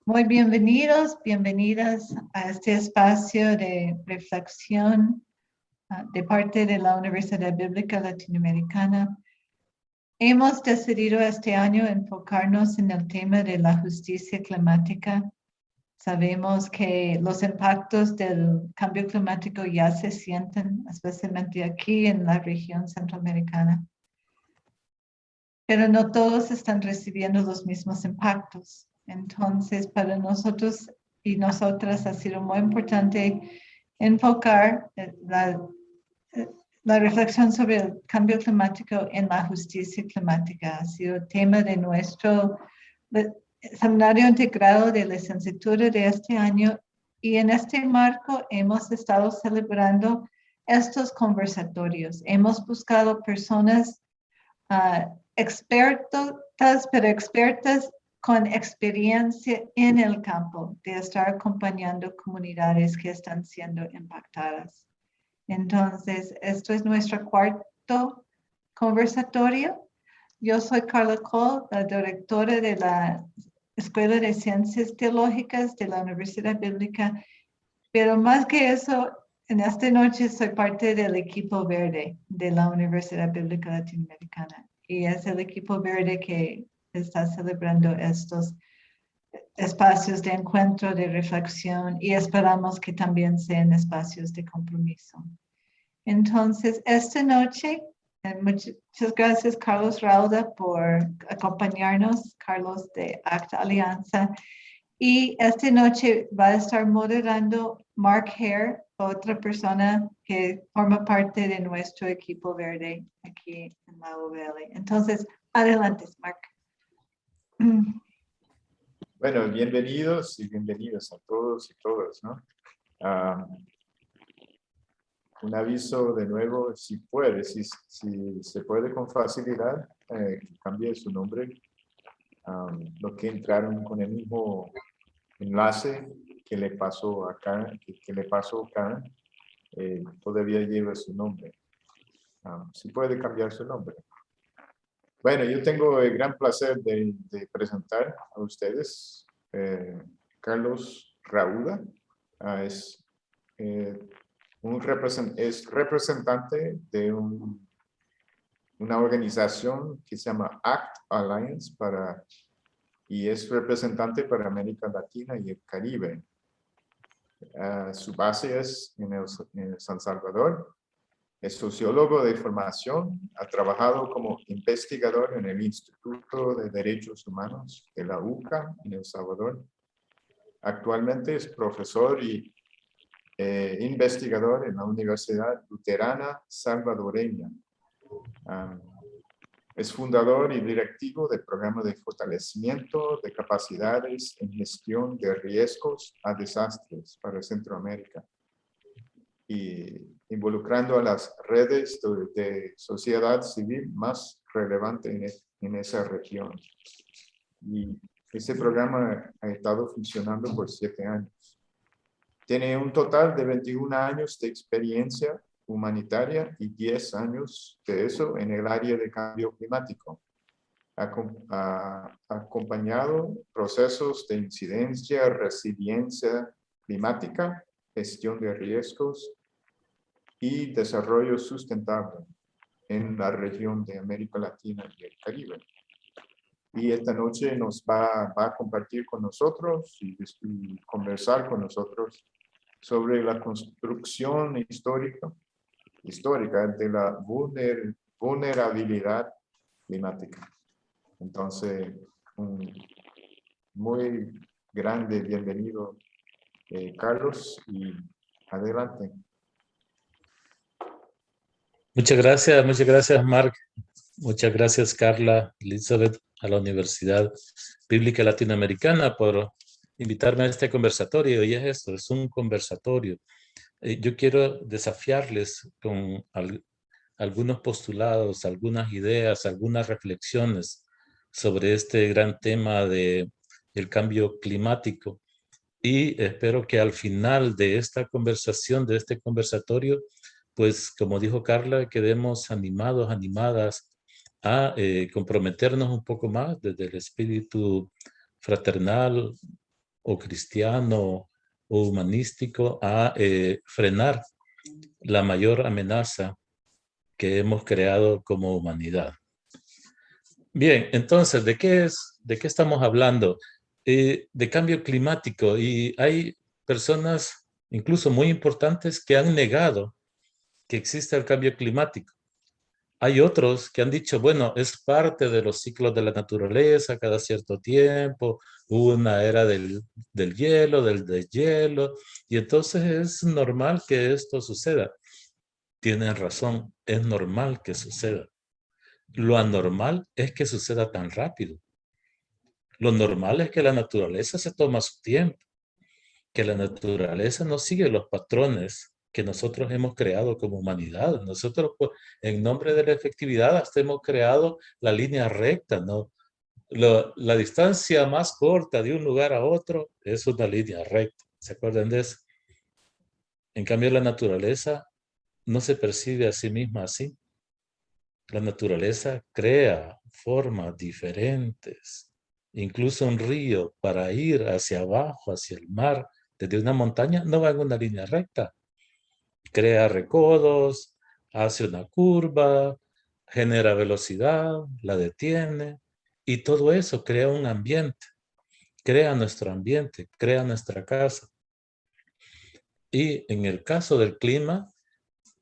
Muy bienvenidos, bienvenidas a este espacio de reflexión de parte de la Universidad Bíblica Latinoamericana. Hemos decidido este año enfocarnos en el tema de la justicia climática. Sabemos que los impactos del cambio climático ya se sienten, especialmente aquí en la región centroamericana. Pero no todos están recibiendo los mismos impactos. Entonces, para nosotros y nosotras ha sido muy importante enfocar la reflexión sobre el cambio climático en la justicia climática. Ha sido tema de nuestro seminario integrado de licenciatura de este año y en este marco hemos estado celebrando estos conversatorios. Hemos buscado personas expertas, pero expertas con experiencia en el campo de estar acompañando comunidades que están siendo impactadas. Entonces, esto es nuestro cuarto conversatorio. Yo soy Carla Cole, la directora de la Escuela de Ciencias Teológicas de la Universidad Bíblica, pero más que eso, en esta noche soy parte del equipo verde de la Universidad Bíblica Latinoamericana y es el equipo verde que está celebrando estos espacios de encuentro, de reflexión y esperamos que también sean espacios de compromiso. Entonces, esta noche, muchas gracias Carlos Rauda por acompañarnos, Carlos de Acta Alianza. Y esta noche va a estar moderando Mark Hare, otra persona que forma parte de nuestro equipo verde aquí en la UBL. Entonces, adelante, Mark. Bueno, bienvenidos y bienvenidas a todos y todas, ¿no? Un aviso de nuevo, si se puede con facilidad, cambie su nombre. Los que entraron con el mismo enlace que le pasó acá, todavía lleva su nombre. Si puede cambiar su nombre. Bueno, yo tengo el gran placer de presentar a ustedes Carlos Rauda. Es representante de una organización que se llama ACT Alliance y es representante para América Latina y el Caribe. Su base es en El San Salvador. Es sociólogo de formación, ha trabajado como investigador en el Instituto de Derechos Humanos de la UCA en El Salvador. Actualmente es profesor y investigador en la Universidad Luterana Salvadoreña. Es fundador y directivo del programa de fortalecimiento de capacidades en gestión de riesgos a desastres para Centroamérica y involucrando a las redes de sociedad civil más relevantes en esa región. Y ese programa ha estado funcionando por 7 años. Tiene un total de 21 años de experiencia humanitaria y 10 años de eso en el área de cambio climático. Ha acompañado procesos de incidencia, resiliencia climática, gestión de riesgos y desarrollo sustentable en la región de América Latina y el Caribe. Y esta noche nos va a compartir con nosotros y conversar con nosotros sobre la construcción histórica de la vulnerabilidad climática. Entonces, un muy grande bienvenido, Carlos, y adelante. Muchas gracias, Mark. Muchas gracias, Carla, Elizabeth, a la Universidad Bíblica Latinoamericana por invitarme a este conversatorio. Y es esto, es un conversatorio. Yo quiero desafiarles con algunos postulados, algunas ideas, algunas reflexiones sobre este gran tema del cambio climático. Y espero que al final de esta conversación, de este conversatorio, pues como dijo Carla, quedemos animados, animadas a comprometernos un poco más desde el espíritu fraternal, o cristiano o humanístico a frenar la mayor amenaza que hemos creado como humanidad. Bien, entonces, ¿de qué estamos hablando? De cambio climático, y hay personas incluso muy importantes que han negado que existe el cambio climático. Hay otros que han dicho, bueno, es parte de los ciclos de la naturaleza, cada cierto tiempo, hubo una era del hielo, del deshielo, y entonces es normal que esto suceda. Tienen razón, es normal que suceda. Lo anormal es que suceda tan rápido. Lo normal es que la naturaleza se toma su tiempo, que la naturaleza no sigue los patrones que nosotros hemos creado como humanidad. Nosotros, en nombre de la efectividad, hasta hemos creado la línea recta, ¿no? La distancia más corta de un lugar a otro es una línea recta. ¿Se acuerdan de eso? En cambio, la naturaleza no se percibe a sí misma así. La naturaleza crea formas diferentes. Incluso un río, para ir hacia abajo, hacia el mar, desde una montaña, no va en una línea recta. Crea recodos, hace una curva, genera velocidad, la detiene, y todo eso crea un ambiente, crea nuestro ambiente, crea nuestra casa. Y en el caso del clima,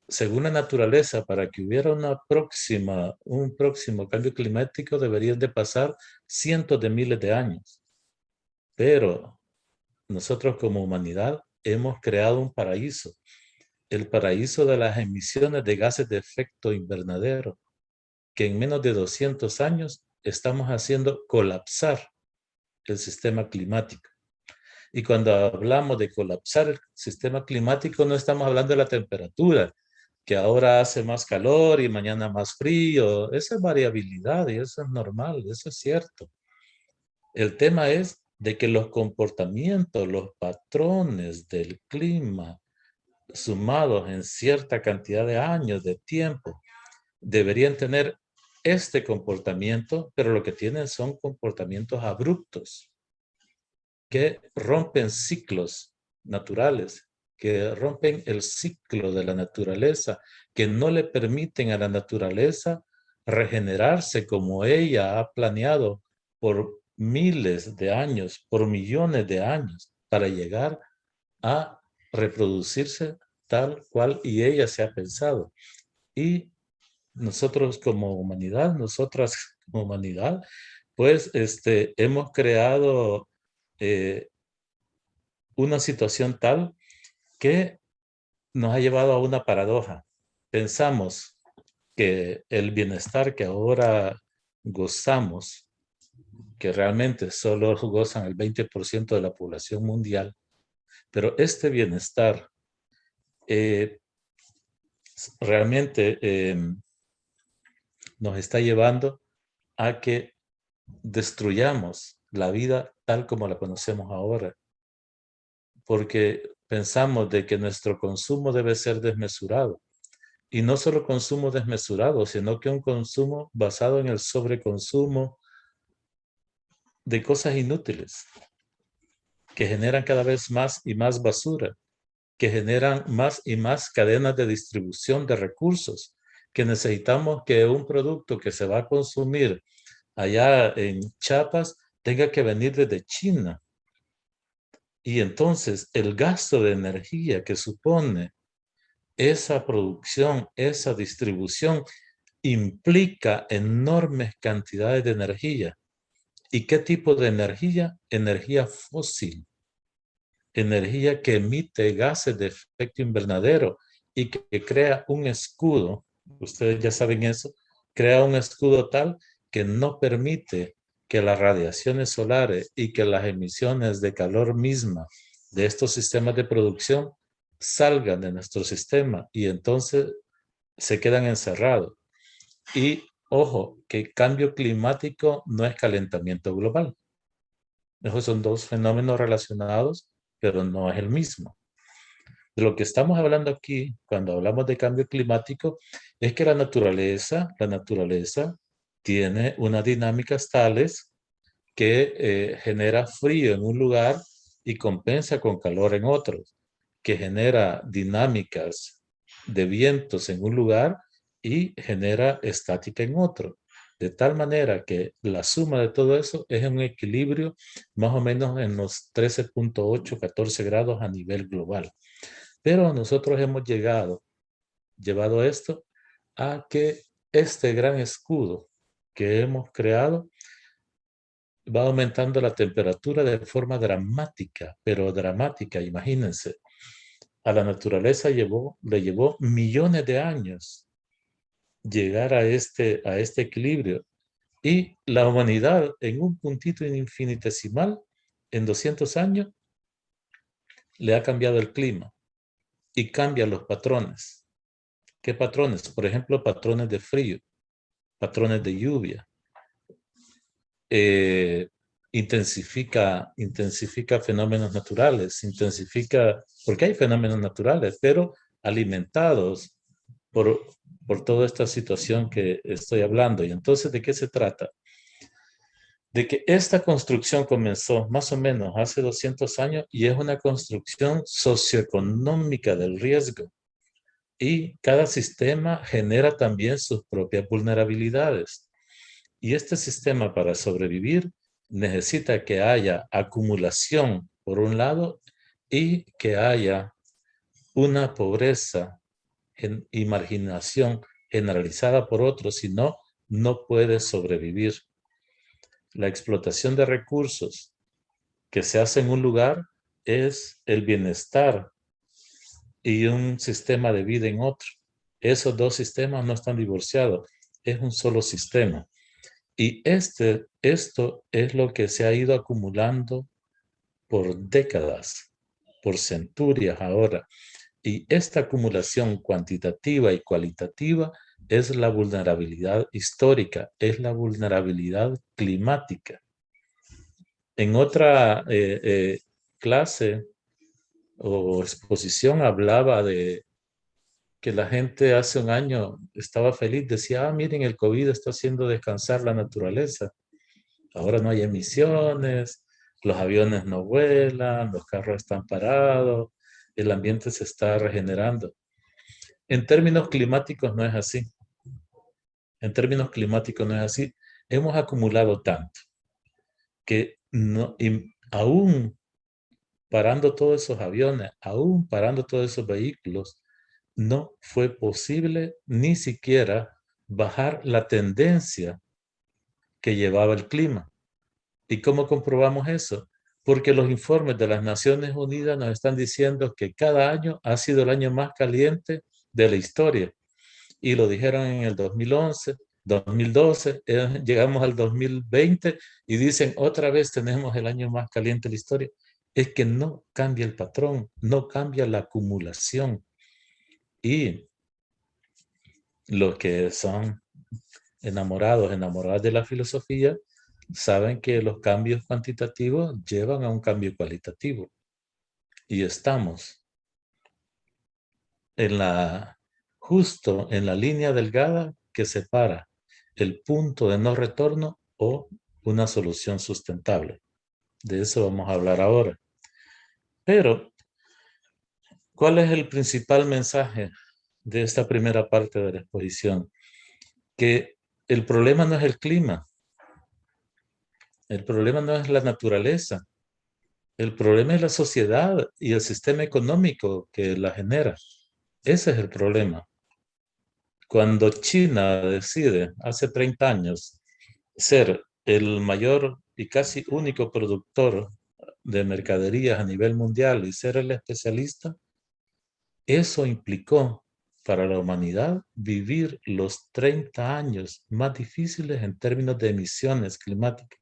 según la naturaleza, para que hubiera un próximo cambio climático, deberían de pasar cientos de miles de años. Pero nosotros como humanidad hemos creado un paraíso, el paraíso de las emisiones de gases de efecto invernadero, que en menos de 200 años estamos haciendo colapsar el sistema climático. Y cuando hablamos de colapsar el sistema climático, no estamos hablando de la temperatura, que ahora hace más calor y mañana más frío. Esa es variabilidad y eso es normal, eso es cierto. El tema es de que los comportamientos, los patrones del clima, sumados en cierta cantidad de años, de tiempo, deberían tener este comportamiento, pero lo que tienen son comportamientos abruptos que rompen ciclos naturales, que rompen el ciclo de la naturaleza, que no le permiten a la naturaleza regenerarse como ella ha planeado por miles de años, por millones de años, para llegar a reproducirse tal cual y ella se ha pensado. Y nosotros como humanidad, nosotras como humanidad, pues hemos creado una situación tal que nos ha llevado a una paradoja. Pensamos que el bienestar que ahora gozamos, que realmente solo gozan el 20% de la población mundial, pero este bienestar realmente nos está llevando a que destruyamos la vida tal como la conocemos ahora, porque pensamos de que nuestro consumo debe ser desmesurado. Y no solo consumo desmesurado, sino que un consumo basado en el sobreconsumo de cosas inútiles, que generan cada vez más y más basura, que generan más y más cadenas de distribución de recursos, que necesitamos que un producto que se va a consumir allá en Chiapas tenga que venir desde China. Y entonces el gasto de energía que supone esa producción, esa distribución, implica enormes cantidades de energía. ¿Y qué tipo de energía? Energía fósil. Energía que emite gases de efecto invernadero y que crea un escudo. Ustedes ya saben eso. Crea un escudo tal que no permite que las radiaciones solares y que las emisiones de calor misma de estos sistemas de producción salgan de nuestro sistema y entonces se quedan encerrados. Y ojo, que cambio climático no es calentamiento global. Esos son dos fenómenos relacionados, pero no es el mismo. De lo que estamos hablando aquí, cuando hablamos de cambio climático, es que la naturaleza tiene unas dinámicas tales que genera frío en un lugar y compensa con calor en otros, que genera dinámicas de vientos en un lugar y genera estática en otro. De tal manera que la suma de todo eso es un equilibrio más o menos en los 13.8, 14 grados a nivel global. Pero nosotros hemos llevado esto a que este gran escudo que hemos creado va aumentando la temperatura de forma dramática, pero dramática, imagínense. A la naturaleza le llevó millones de años llegar a este equilibrio. Y la humanidad en un puntito infinitesimal, en 200 años, le ha cambiado el clima y cambia los patrones. ¿Qué patrones? Por ejemplo, patrones de frío, patrones de lluvia. Intensifica fenómenos naturales, porque hay fenómenos naturales, pero alimentados por toda esta situación que estoy hablando. Y entonces, ¿de qué se trata? De que esta construcción comenzó más o menos hace 200 años y es una construcción socioeconómica del riesgo. Y cada sistema genera también sus propias vulnerabilidades. Y este sistema, para sobrevivir, necesita que haya acumulación por un lado y que haya una pobreza y marginación generalizada por otro, si no, no puede sobrevivir. La explotación de recursos que se hace en un lugar es el bienestar y un sistema de vida en otro. Esos dos sistemas no están divorciados, es un solo sistema. Y esto es lo que se ha ido acumulando por décadas, por centurias ahora. Y esta acumulación cuantitativa y cualitativa es la vulnerabilidad histórica, es la vulnerabilidad climática. En otra clase o exposición hablaba de que la gente hace un año estaba feliz, decía, miren, el COVID está haciendo descansar la naturaleza. Ahora no hay emisiones, los aviones no vuelan, los carros están parados, el ambiente se está regenerando. En términos climáticos no es así. En términos climáticos no es así. Hemos acumulado tanto que no, aún parando todos esos aviones, aún parando todos esos vehículos, no fue posible ni siquiera bajar la tendencia que llevaba el clima. ¿Y cómo comprobamos eso? Porque los informes de las Naciones Unidas nos están diciendo que cada año ha sido el año más caliente de la historia. Y lo dijeron en el 2011, 2012, llegamos al 2020 y dicen otra vez tenemos el año más caliente de la historia. Es que no cambia el patrón, no cambia la acumulación. Y los que son enamoradas de la filosofía, saben que los cambios cuantitativos llevan a un cambio cualitativo. Y estamos justo en la línea delgada que separa el punto de no retorno o una solución sustentable. De eso vamos a hablar ahora. Pero, ¿cuál es el principal mensaje de esta primera parte de la exposición? Que el problema no es el clima. El problema no es la naturaleza. El problema es la sociedad y el sistema económico que la genera. Ese es el problema. Cuando China decide, hace 30 años, ser el mayor y casi único productor de mercaderías a nivel mundial y ser el especialista, eso implicó para la humanidad vivir los 30 años más difíciles en términos de emisiones climáticas.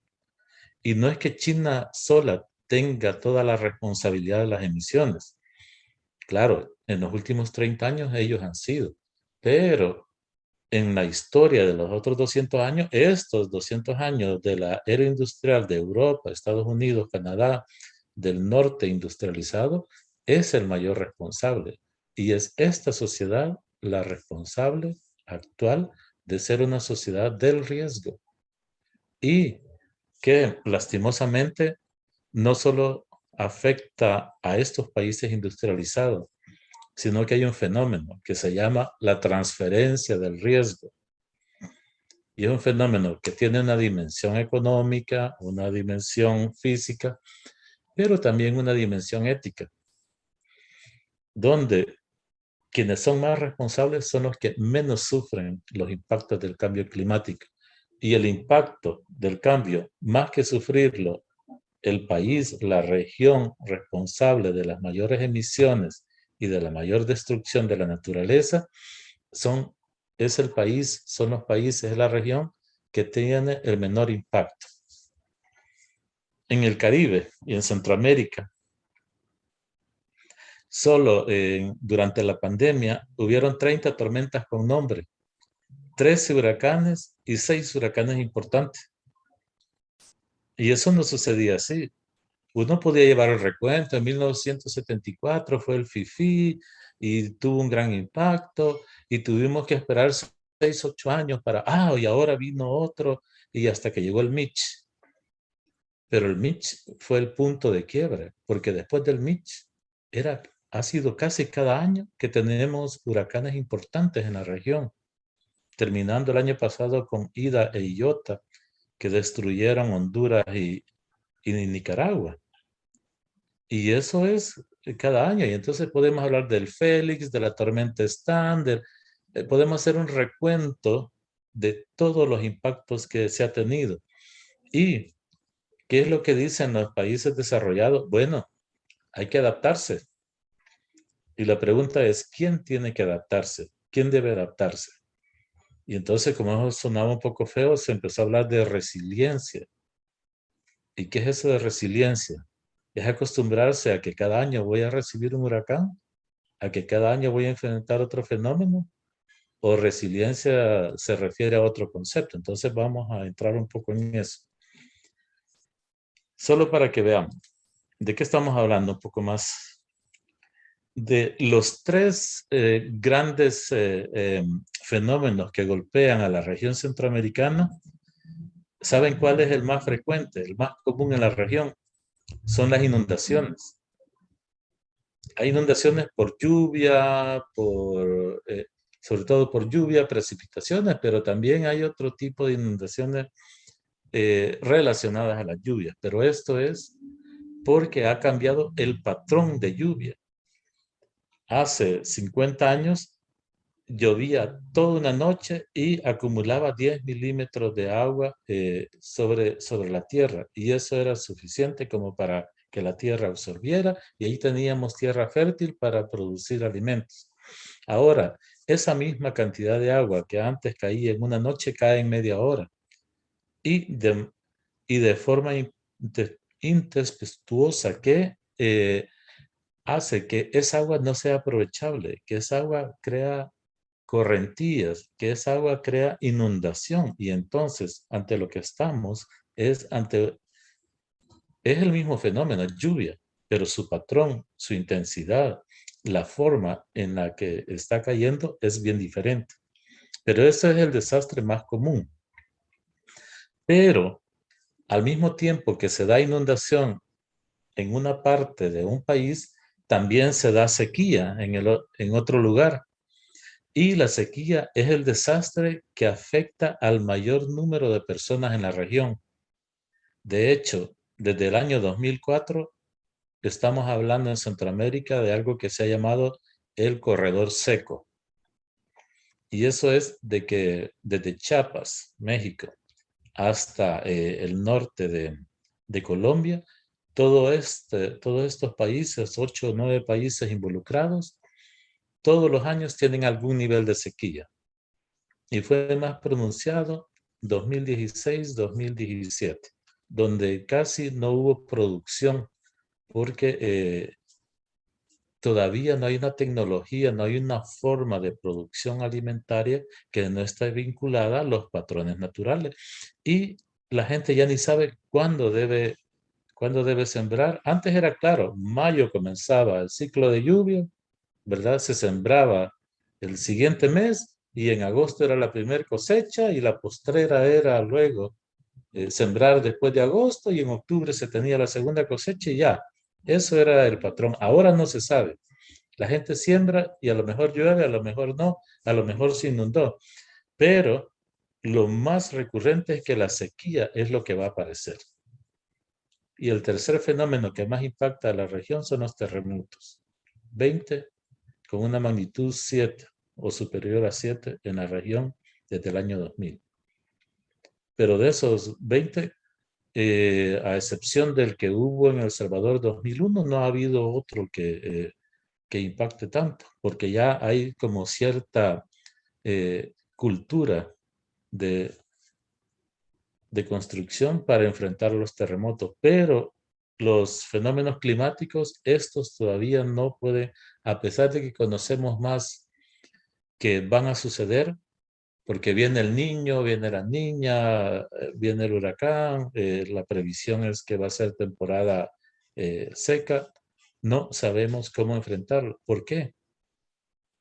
Y no es que China sola tenga toda la responsabilidad de las emisiones. Claro, en los últimos 30 años ellos han sido, pero en la historia de los otros 200 años, estos 200 años de la era industrial de Europa, Estados Unidos, Canadá, del norte industrializado, es el mayor responsable. Y es esta sociedad la responsable actual de ser una sociedad del riesgo. Y que lastimosamente no solo afecta a estos países industrializados, sino que hay un fenómeno que se llama la transferencia del riesgo. Y es un fenómeno que tiene una dimensión económica, una dimensión física, pero también una dimensión ética, donde quienes son más responsables son los que menos sufren los impactos del cambio climático. Y el impacto del cambio, más que sufrirlo el país, la región responsable de las mayores emisiones y de la mayor destrucción de la naturaleza, son los países de la región que tienen el menor impacto. En el Caribe y en Centroamérica, solo durante la pandemia hubieron 30 tormentas con nombre, 13 huracanes y 6 huracanes importantes. Y eso no sucedía así. Uno podía llevar el recuento. En 1974 fue el Fifi y tuvo un gran impacto y tuvimos que esperar 6, 8 años para, y ahora vino otro y hasta que llegó el Mitch. Pero el Mitch fue el punto de quiebre, porque después del Mitch ha sido casi cada año que tenemos huracanes importantes en la región, terminando el año pasado con Ida e Iota, que destruyeron Honduras y Nicaragua. Y eso es cada año. Y entonces podemos hablar del Félix, de la tormenta Stan, podemos hacer un recuento de todos los impactos que se ha tenido. ¿Y qué es lo que dicen los países desarrollados? Bueno, hay que adaptarse. Y la pregunta es, ¿quién tiene que adaptarse? ¿Quién debe adaptarse? Y entonces, como eso sonaba un poco feo, se empezó a hablar de resiliencia. ¿Y qué es eso de resiliencia? Es acostumbrarse a que cada año voy a recibir un huracán, a que cada año voy a enfrentar otro fenómeno, o resiliencia se refiere a otro concepto. Entonces vamos a entrar un poco en eso. Solo para que veamos, ¿de qué estamos hablando un poco más? De los 3 grandes fenómenos que golpean a la región centroamericana, ¿saben cuál es el más frecuente, el más común en la región? Son las inundaciones. Hay inundaciones por lluvia, sobre todo por lluvia, precipitaciones, pero también hay otro tipo de inundaciones relacionadas a las lluvias. Pero esto es porque ha cambiado el patrón de lluvia. Hace 50 años llovía toda una noche y acumulaba 10 milímetros de agua sobre la tierra. Y eso era suficiente como para que la tierra absorbiera y ahí teníamos tierra fértil para producir alimentos. Ahora, esa misma cantidad de agua que antes caía en una noche cae en media hora. Y de forma intempestuosa que hace que esa agua no sea aprovechable, que esa agua crea correntías, que esa agua crea inundación. Y entonces, ante lo que estamos, es el mismo fenómeno, lluvia, pero su patrón, su intensidad, la forma en la que está cayendo es bien diferente. Pero ese es el desastre más común. Pero al mismo tiempo que se da inundación en una parte de un país, también se da sequía en otro lugar. Y la sequía es el desastre que afecta al mayor número de personas en la región. De hecho, desde el año 2004, estamos hablando en Centroamérica de algo que se ha llamado el corredor seco. Y eso es de que desde Chiapas, México, hasta el norte de Colombia, todos estos países, 8 o 9 países involucrados, todos los años tienen algún nivel de sequía. Y fue más pronunciado 2016-2017, donde casi no hubo producción porque todavía no hay una tecnología, no hay una forma de producción alimentaria que no esté vinculada a los patrones naturales. Y la gente ya ni sabe cuándo debe sembrar. Antes era claro, mayo comenzaba el ciclo de lluvia, ¿verdad? Se sembraba el siguiente mes y en agosto era la primera cosecha y la postrera era luego sembrar después de agosto y en octubre se tenía la segunda cosecha y ya. Eso era el patrón. Ahora no se sabe. La gente siembra y a lo mejor llueve, a lo mejor no, a lo mejor se inundó. Pero lo más recurrente es que la sequía es lo que va a aparecer. Y el tercer fenómeno que más impacta a la región son los terremotos. 20 con una magnitud 7 o superior a 7 en la región desde el año 2000. Pero de esos 20, a excepción del que hubo en El Salvador 2001, no ha habido otro que impacte tanto, porque ya hay como cierta cultura de construcción para enfrentar los terremotos, pero los fenómenos climáticos, estos todavía no pueden, a pesar de que conocemos más que van a suceder, porque viene el niño, viene la niña, viene el huracán, la previsión es que va a ser temporada seca, no sabemos cómo enfrentarlo. ¿Por qué?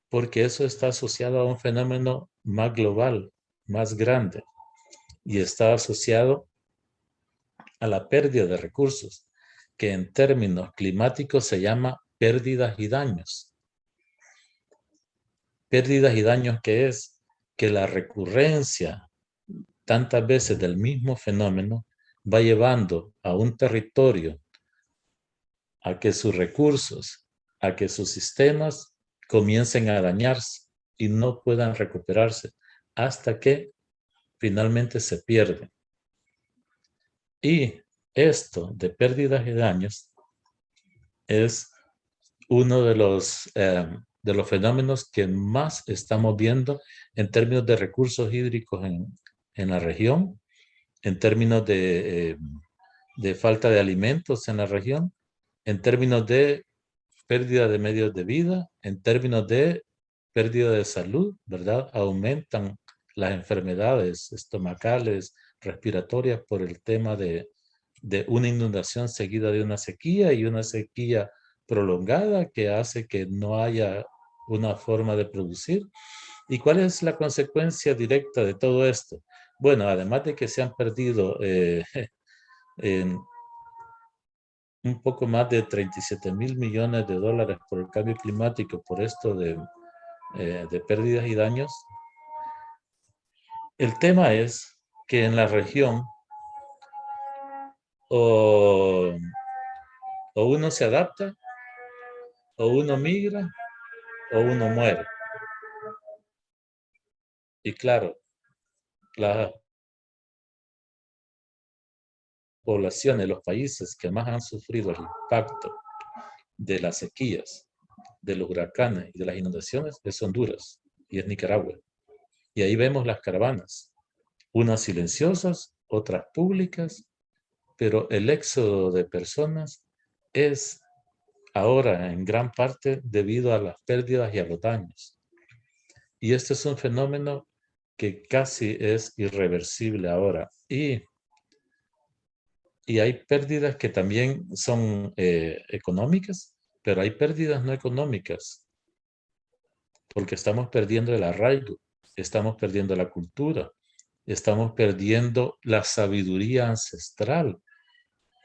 Porque eso está asociado a un fenómeno más global, más grande, y está asociado a la pérdida de recursos, que en términos climáticos se llama pérdidas y daños. Pérdidas y daños, ¿qué es? Que la recurrencia tantas veces del mismo fenómeno va llevando a un territorio a que sus recursos, a que sus sistemas comiencen a dañarse y no puedan recuperarse hasta que finalmente se pierden. Y esto de pérdidas y daños es uno de los fenómenos que más estamos viendo en términos de recursos hídricos en la región, en términos de falta de alimentos en la región, en términos de pérdida de medios de vida, en términos de pérdida de salud, ¿verdad? Aumentan las enfermedades estomacales, respiratorias por el tema de una inundación seguida de una sequía y una sequía prolongada que hace que no haya una forma de producir. ¿Y cuál es la consecuencia directa de todo esto? Bueno, además de que se han perdido un poco más de 37,000 millones de dólares por el cambio climático, por esto de pérdidas y daños, el tema es que en la región o uno se adapta, o uno migra, o uno muere. Y claro, las poblaciones, los países que más han sufrido el impacto de las sequías, de los huracanes y de las inundaciones es Honduras y es Nicaragua. Y ahí vemos las caravanas, unas silenciosas, otras públicas, pero el éxodo de personas es ahora en gran parte debido a las pérdidas y a los daños. Y este es un fenómeno que casi es irreversible ahora. Y hay pérdidas que también son económicas, pero hay pérdidas no económicas, porque estamos perdiendo el arraigo, estamos perdiendo la cultura, estamos perdiendo la sabiduría ancestral.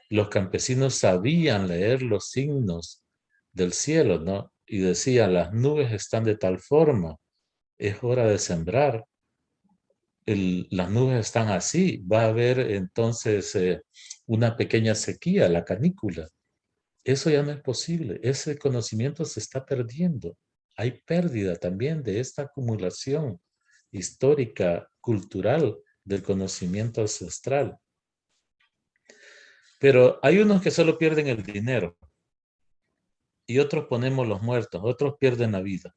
Los campesinos sabían leer los signos del cielo, ¿no? Y decían, las nubes están de tal forma, es hora de sembrar. Las nubes están así, va a haber entonces una pequeña sequía, la canícula. Eso ya no es posible, ese conocimiento se está perdiendo. Hay pérdida también de esta acumulación histórica, cultural, del conocimiento ancestral. Pero hay unos que solo pierden el dinero y otros ponemos los muertos, otros pierden la vida.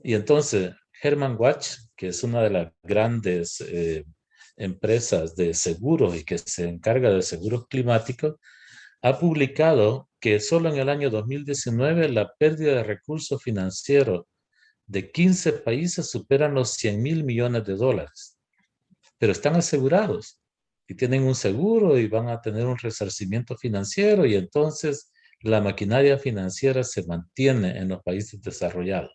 Y entonces, Herman Watch, que es una de las grandes empresas de seguros y que se encarga de seguros climáticos, ha publicado que solo en el año 2019 la pérdida de recursos financieros de 15 países superan los 100,000 millones de dólares. Pero están asegurados y tienen un seguro y van a tener un resarcimiento financiero y entonces la maquinaria financiera se mantiene en los países desarrollados.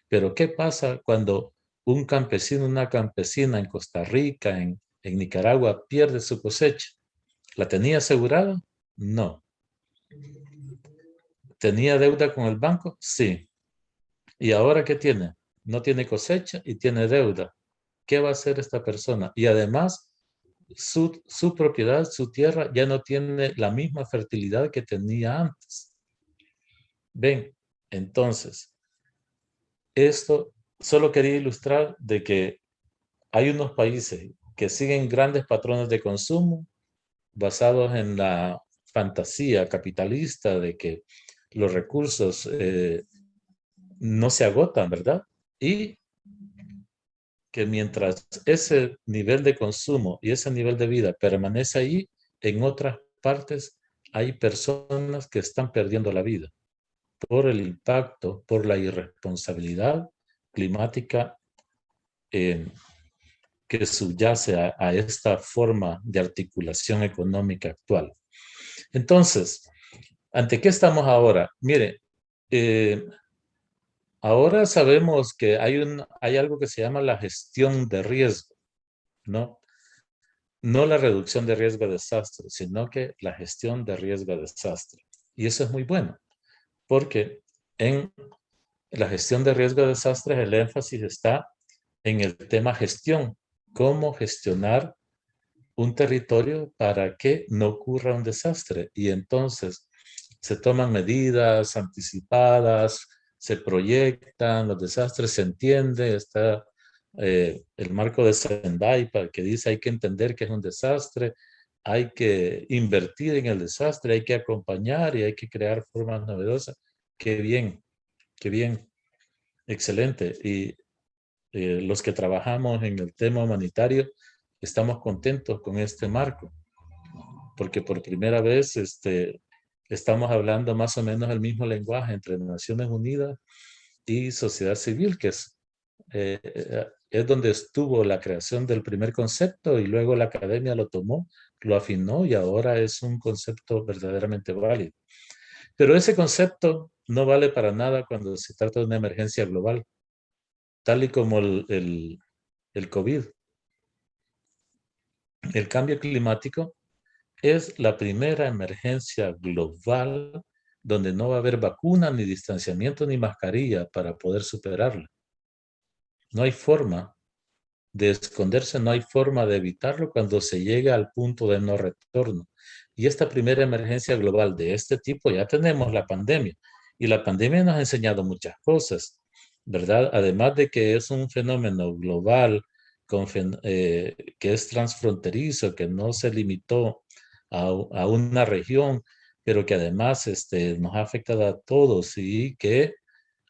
Pero ¿qué pasa cuando un campesino, una campesina en Costa Rica, en Nicaragua, pierde su cosecha? ¿La tenía asegurada? No. ¿Tenía deuda con el banco? Sí. ¿Y ahora qué tiene? No tiene cosecha y tiene deuda. ¿Qué va a hacer esta persona? Y además, su propiedad, su tierra, ya no tiene la misma fertilidad que tenía antes. Ven, entonces, esto solo quería ilustrar de que hay unos países que siguen grandes patrones de consumo basados en la fantasía capitalista de que los recursos no se agotan, ¿verdad? Y que mientras ese nivel de consumo y ese nivel de vida permanece ahí, en otras partes hay personas que están perdiendo la vida por el impacto, por la irresponsabilidad climática que subyace a esta forma de articulación económica actual. Entonces, ¿ante qué estamos ahora? Mire, ahora sabemos que hay algo que se llama la gestión de riesgo, ¿no? No la reducción de riesgo de desastre, sino que la gestión de riesgo de desastre. Y eso es muy bueno, porque en la gestión de riesgo de desastres el énfasis está en el tema gestión, cómo gestionar un territorio para que no ocurra un desastre. Y entonces se toman medidas anticipadas, se proyectan los desastres, se entiende, está el marco de Sendai para que dice hay que entender que es un desastre, hay que invertir en el desastre, hay que acompañar y hay que crear formas novedosas. Qué bien, excelente. Y los que trabajamos en el tema humanitario estamos contentos con este marco, porque por primera vez estamos hablando más o menos el mismo lenguaje entre Naciones Unidas y sociedad civil, que es donde estuvo la creación del primer concepto y luego la academia lo tomó, lo afinó y ahora es un concepto verdaderamente válido. Pero ese concepto no vale para nada cuando se trata de una emergencia global, tal y como el COVID. El cambio climático es la primera emergencia global donde no va a haber vacuna, ni distanciamiento, ni mascarilla para poder superarla. No hay forma de esconderse, no hay forma de evitarlo cuando se llega al punto de no retorno. Y esta primera emergencia global de este tipo, ya tenemos la pandemia. Y la pandemia nos ha enseñado muchas cosas, ¿verdad? Además de que es un fenómeno global que es transfronterizo, que no se limitó a una región, pero que además nos ha afectado a todos y que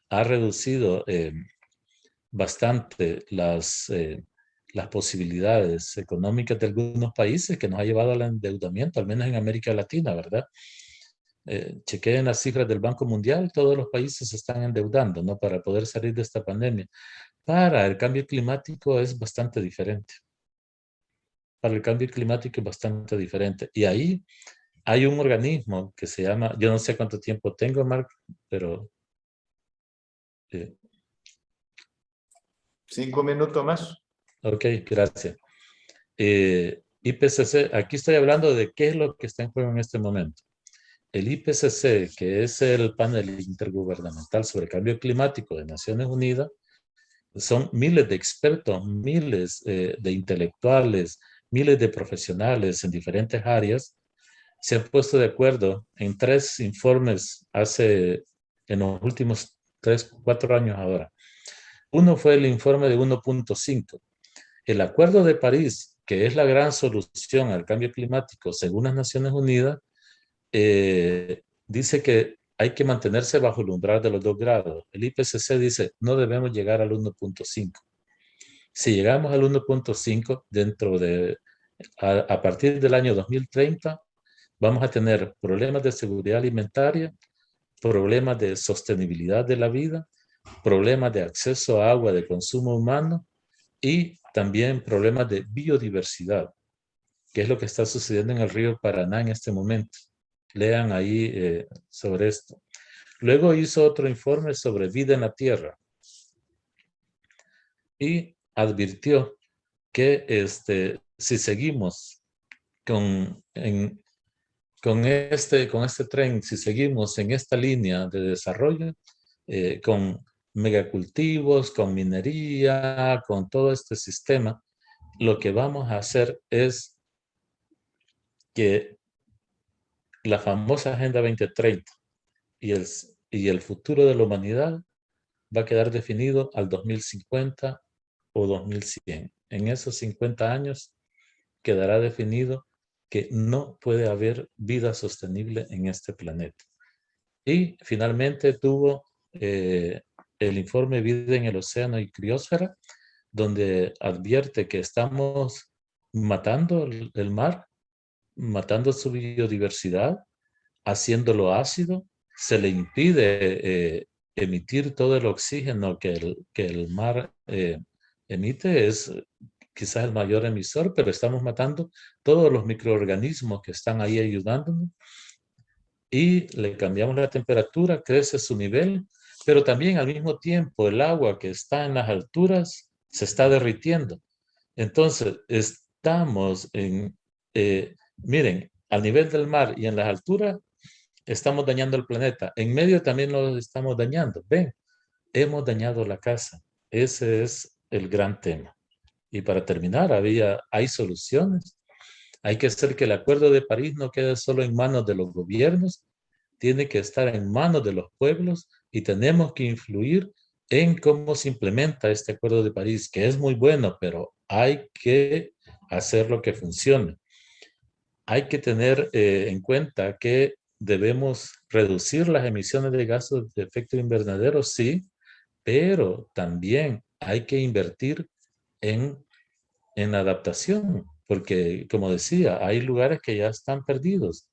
ha reducido bastante las posibilidades económicas de algunos países, que nos ha llevado al endeudamiento, al menos en América Latina, ¿verdad? Chequeen las cifras del Banco Mundial, todos los países se están endeudando, ¿no? Para poder salir de esta pandemia. Para el cambio climático es bastante diferente. Para el cambio climático es bastante diferente. Y ahí hay un organismo que se llama, yo no sé cuánto tiempo tengo, Mark, pero... 5 minutos más. Ok, gracias. IPCC, aquí estoy hablando de qué es lo que está en juego en este momento. El IPCC, que es el panel intergubernamental sobre el cambio climático de Naciones Unidas, son miles de expertos, miles de intelectuales, miles de profesionales en diferentes áreas, se han puesto de acuerdo en 3 informes en los últimos 3, 4 años ahora. Uno fue el informe de 1.5. El Acuerdo de París, que es la gran solución al cambio climático según las Naciones Unidas, dice que hay que mantenerse bajo el umbral de los 2 grados. El IPCC dice no debemos llegar al 1.5. Si llegamos al 1.5 a partir del año 2030, vamos a tener problemas de seguridad alimentaria, problemas de sostenibilidad de la vida, problemas de acceso a agua de consumo humano y también problemas de biodiversidad, que es lo que está sucediendo en el río Paraná en este momento. Lean ahí sobre esto. Luego hizo otro informe sobre vida en la Tierra y advirtió que si seguimos con este tren, si seguimos en esta línea de desarrollo, con megacultivos, con minería, con todo este sistema, lo que vamos a hacer es que la famosa Agenda 2030 y el futuro de la humanidad va a quedar definido al 2050 o 2100. En esos 50 años quedará definido que no puede haber vida sostenible en este planeta. Y finalmente tuvo el informe Vida en el Océano y Criósfera, donde advierte que estamos matando el mar, matando su biodiversidad, haciéndolo ácido, se le impide emitir todo el oxígeno que el mar emite, es quizás el mayor emisor, pero estamos matando todos los microorganismos que están ahí ayudándonos, y le cambiamos la temperatura, crece su nivel, pero también al mismo tiempo el agua que está en las alturas se está derritiendo. Entonces, estamos miren, al nivel del mar y en las alturas, estamos dañando el planeta. En medio también lo estamos dañando. Ven, hemos dañado la casa. Ese es el gran tema. Y para terminar, hay soluciones. Hay que hacer que el Acuerdo de París no quede solo en manos de los gobiernos, tiene que estar en manos de los pueblos y tenemos que influir en cómo se implementa este Acuerdo de París, que es muy bueno, pero hay que hacerlo que funcione. Hay que tener en cuenta que debemos reducir las emisiones de gases de efecto invernadero, sí, pero también hay que invertir en adaptación, porque como decía, hay lugares que ya están perdidos,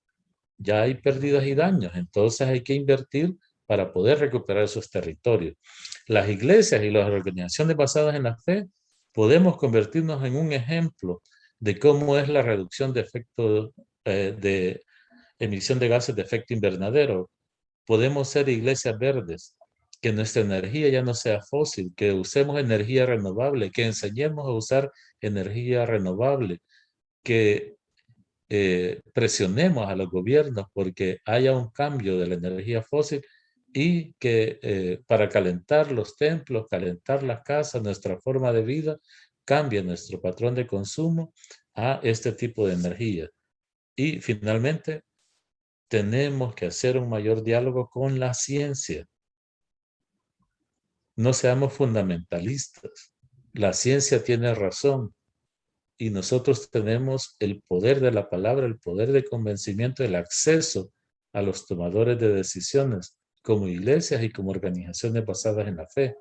ya hay pérdidas y daños, entonces hay que invertir para poder recuperar esos territorios. Las iglesias y las organizaciones basadas en la fe podemos convertirnos en un ejemplo de cómo es la reducción de efecto de emisión de gases de efecto invernadero. Podemos ser iglesias verdes, que nuestra energía ya no sea fósil, que usemos energía renovable, que enseñemos a usar energía renovable, que presionemos a los gobiernos porque haya un cambio de la energía fósil y que para calentar los templos, calentar las casas, nuestra forma de vida, cambie nuestro patrón de consumo a este tipo de energía. Y finalmente, tenemos que hacer un mayor diálogo con la ciencia. No seamos fundamentalistas. La ciencia tiene razón y nosotros tenemos el poder de la palabra, el poder de convencimiento, el acceso a los tomadores de decisiones como iglesias y como organizaciones basadas en la fe.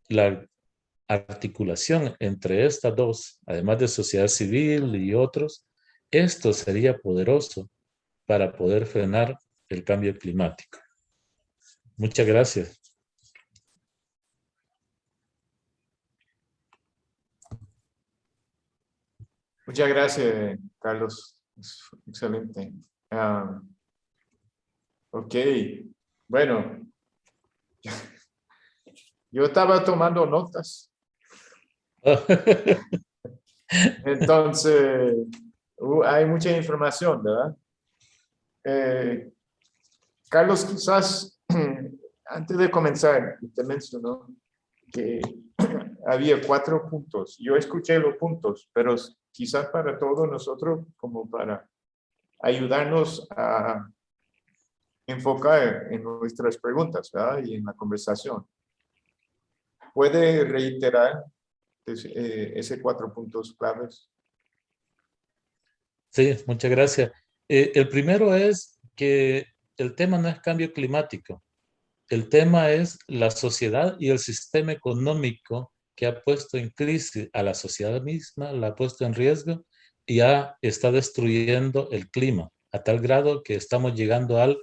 La articulación entre estas dos, además de sociedad civil y otros, esto sería poderoso para poder frenar el cambio climático. Muchas gracias. Muchas gracias, Carlos. Excelente. Ok, bueno, yo estaba tomando notas. Entonces, hay mucha información, ¿verdad? Carlos, quizás antes de comenzar, te mencionó que había 4 puntos. Yo escuché los puntos, pero quizás para todos nosotros, como para ayudarnos a enfocar en nuestras preguntas, ¿verdad? Y en la conversación. ¿Puede reiterar ese 4 puntos claves? Sí, muchas gracias. El primero es que el tema no es cambio climático. El tema es la sociedad y el sistema económico que ha puesto en crisis a la sociedad misma, la ha puesto en riesgo y está destruyendo el clima a tal grado que estamos llegando al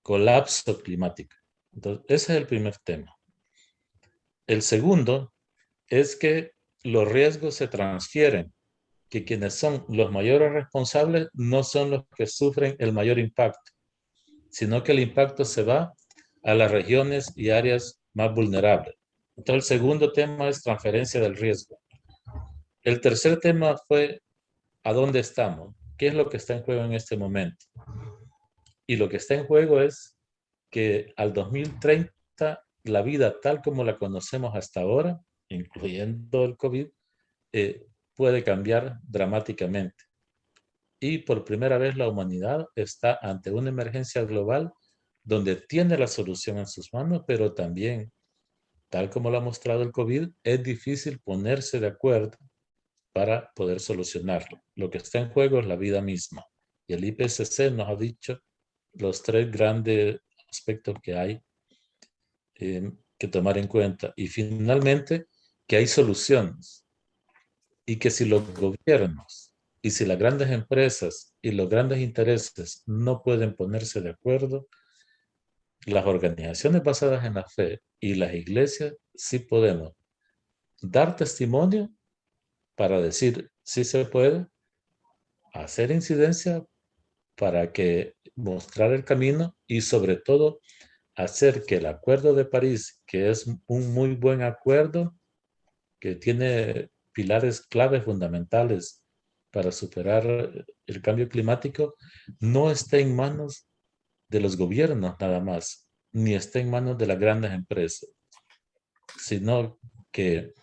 colapso climático. Entonces, ese es el primer tema. El segundo es que los riesgos se transfieren, que quienes son los mayores responsables no son los que sufren el mayor impacto, sino que el impacto se va a las regiones y áreas más vulnerables. Entonces, el segundo tema es transferencia del riesgo. El tercer tema fue ¿a dónde estamos? ¿qué es lo que está en juego en este momento? Y lo que está en juego es que al 2030 la vida tal como la conocemos hasta ahora, incluyendo el COVID, puede cambiar dramáticamente. Y por primera vez la humanidad está ante una emergencia global donde tiene la solución en sus manos, pero también, tal como lo ha mostrado el COVID, es difícil ponerse de acuerdo para poder solucionarlo. Lo que está en juego es la vida misma. Y el IPCC nos ha dicho los 3 grandes aspectos que hay que tomar en cuenta. Y finalmente, que hay soluciones. Y que si los gobiernos y si las grandes empresas y los grandes intereses no pueden ponerse de acuerdo, las organizaciones basadas en la fe y las iglesias sí podemos dar testimonio para decir sí se puede, hacer incidencia para que mostrar el camino y sobre todo hacer que el Acuerdo de París, que es un muy buen acuerdo, que tiene pilares clave fundamentales para superar el cambio climático, no esté en manos de los gobiernos nada más, ni esté en manos de las grandes empresas, sino que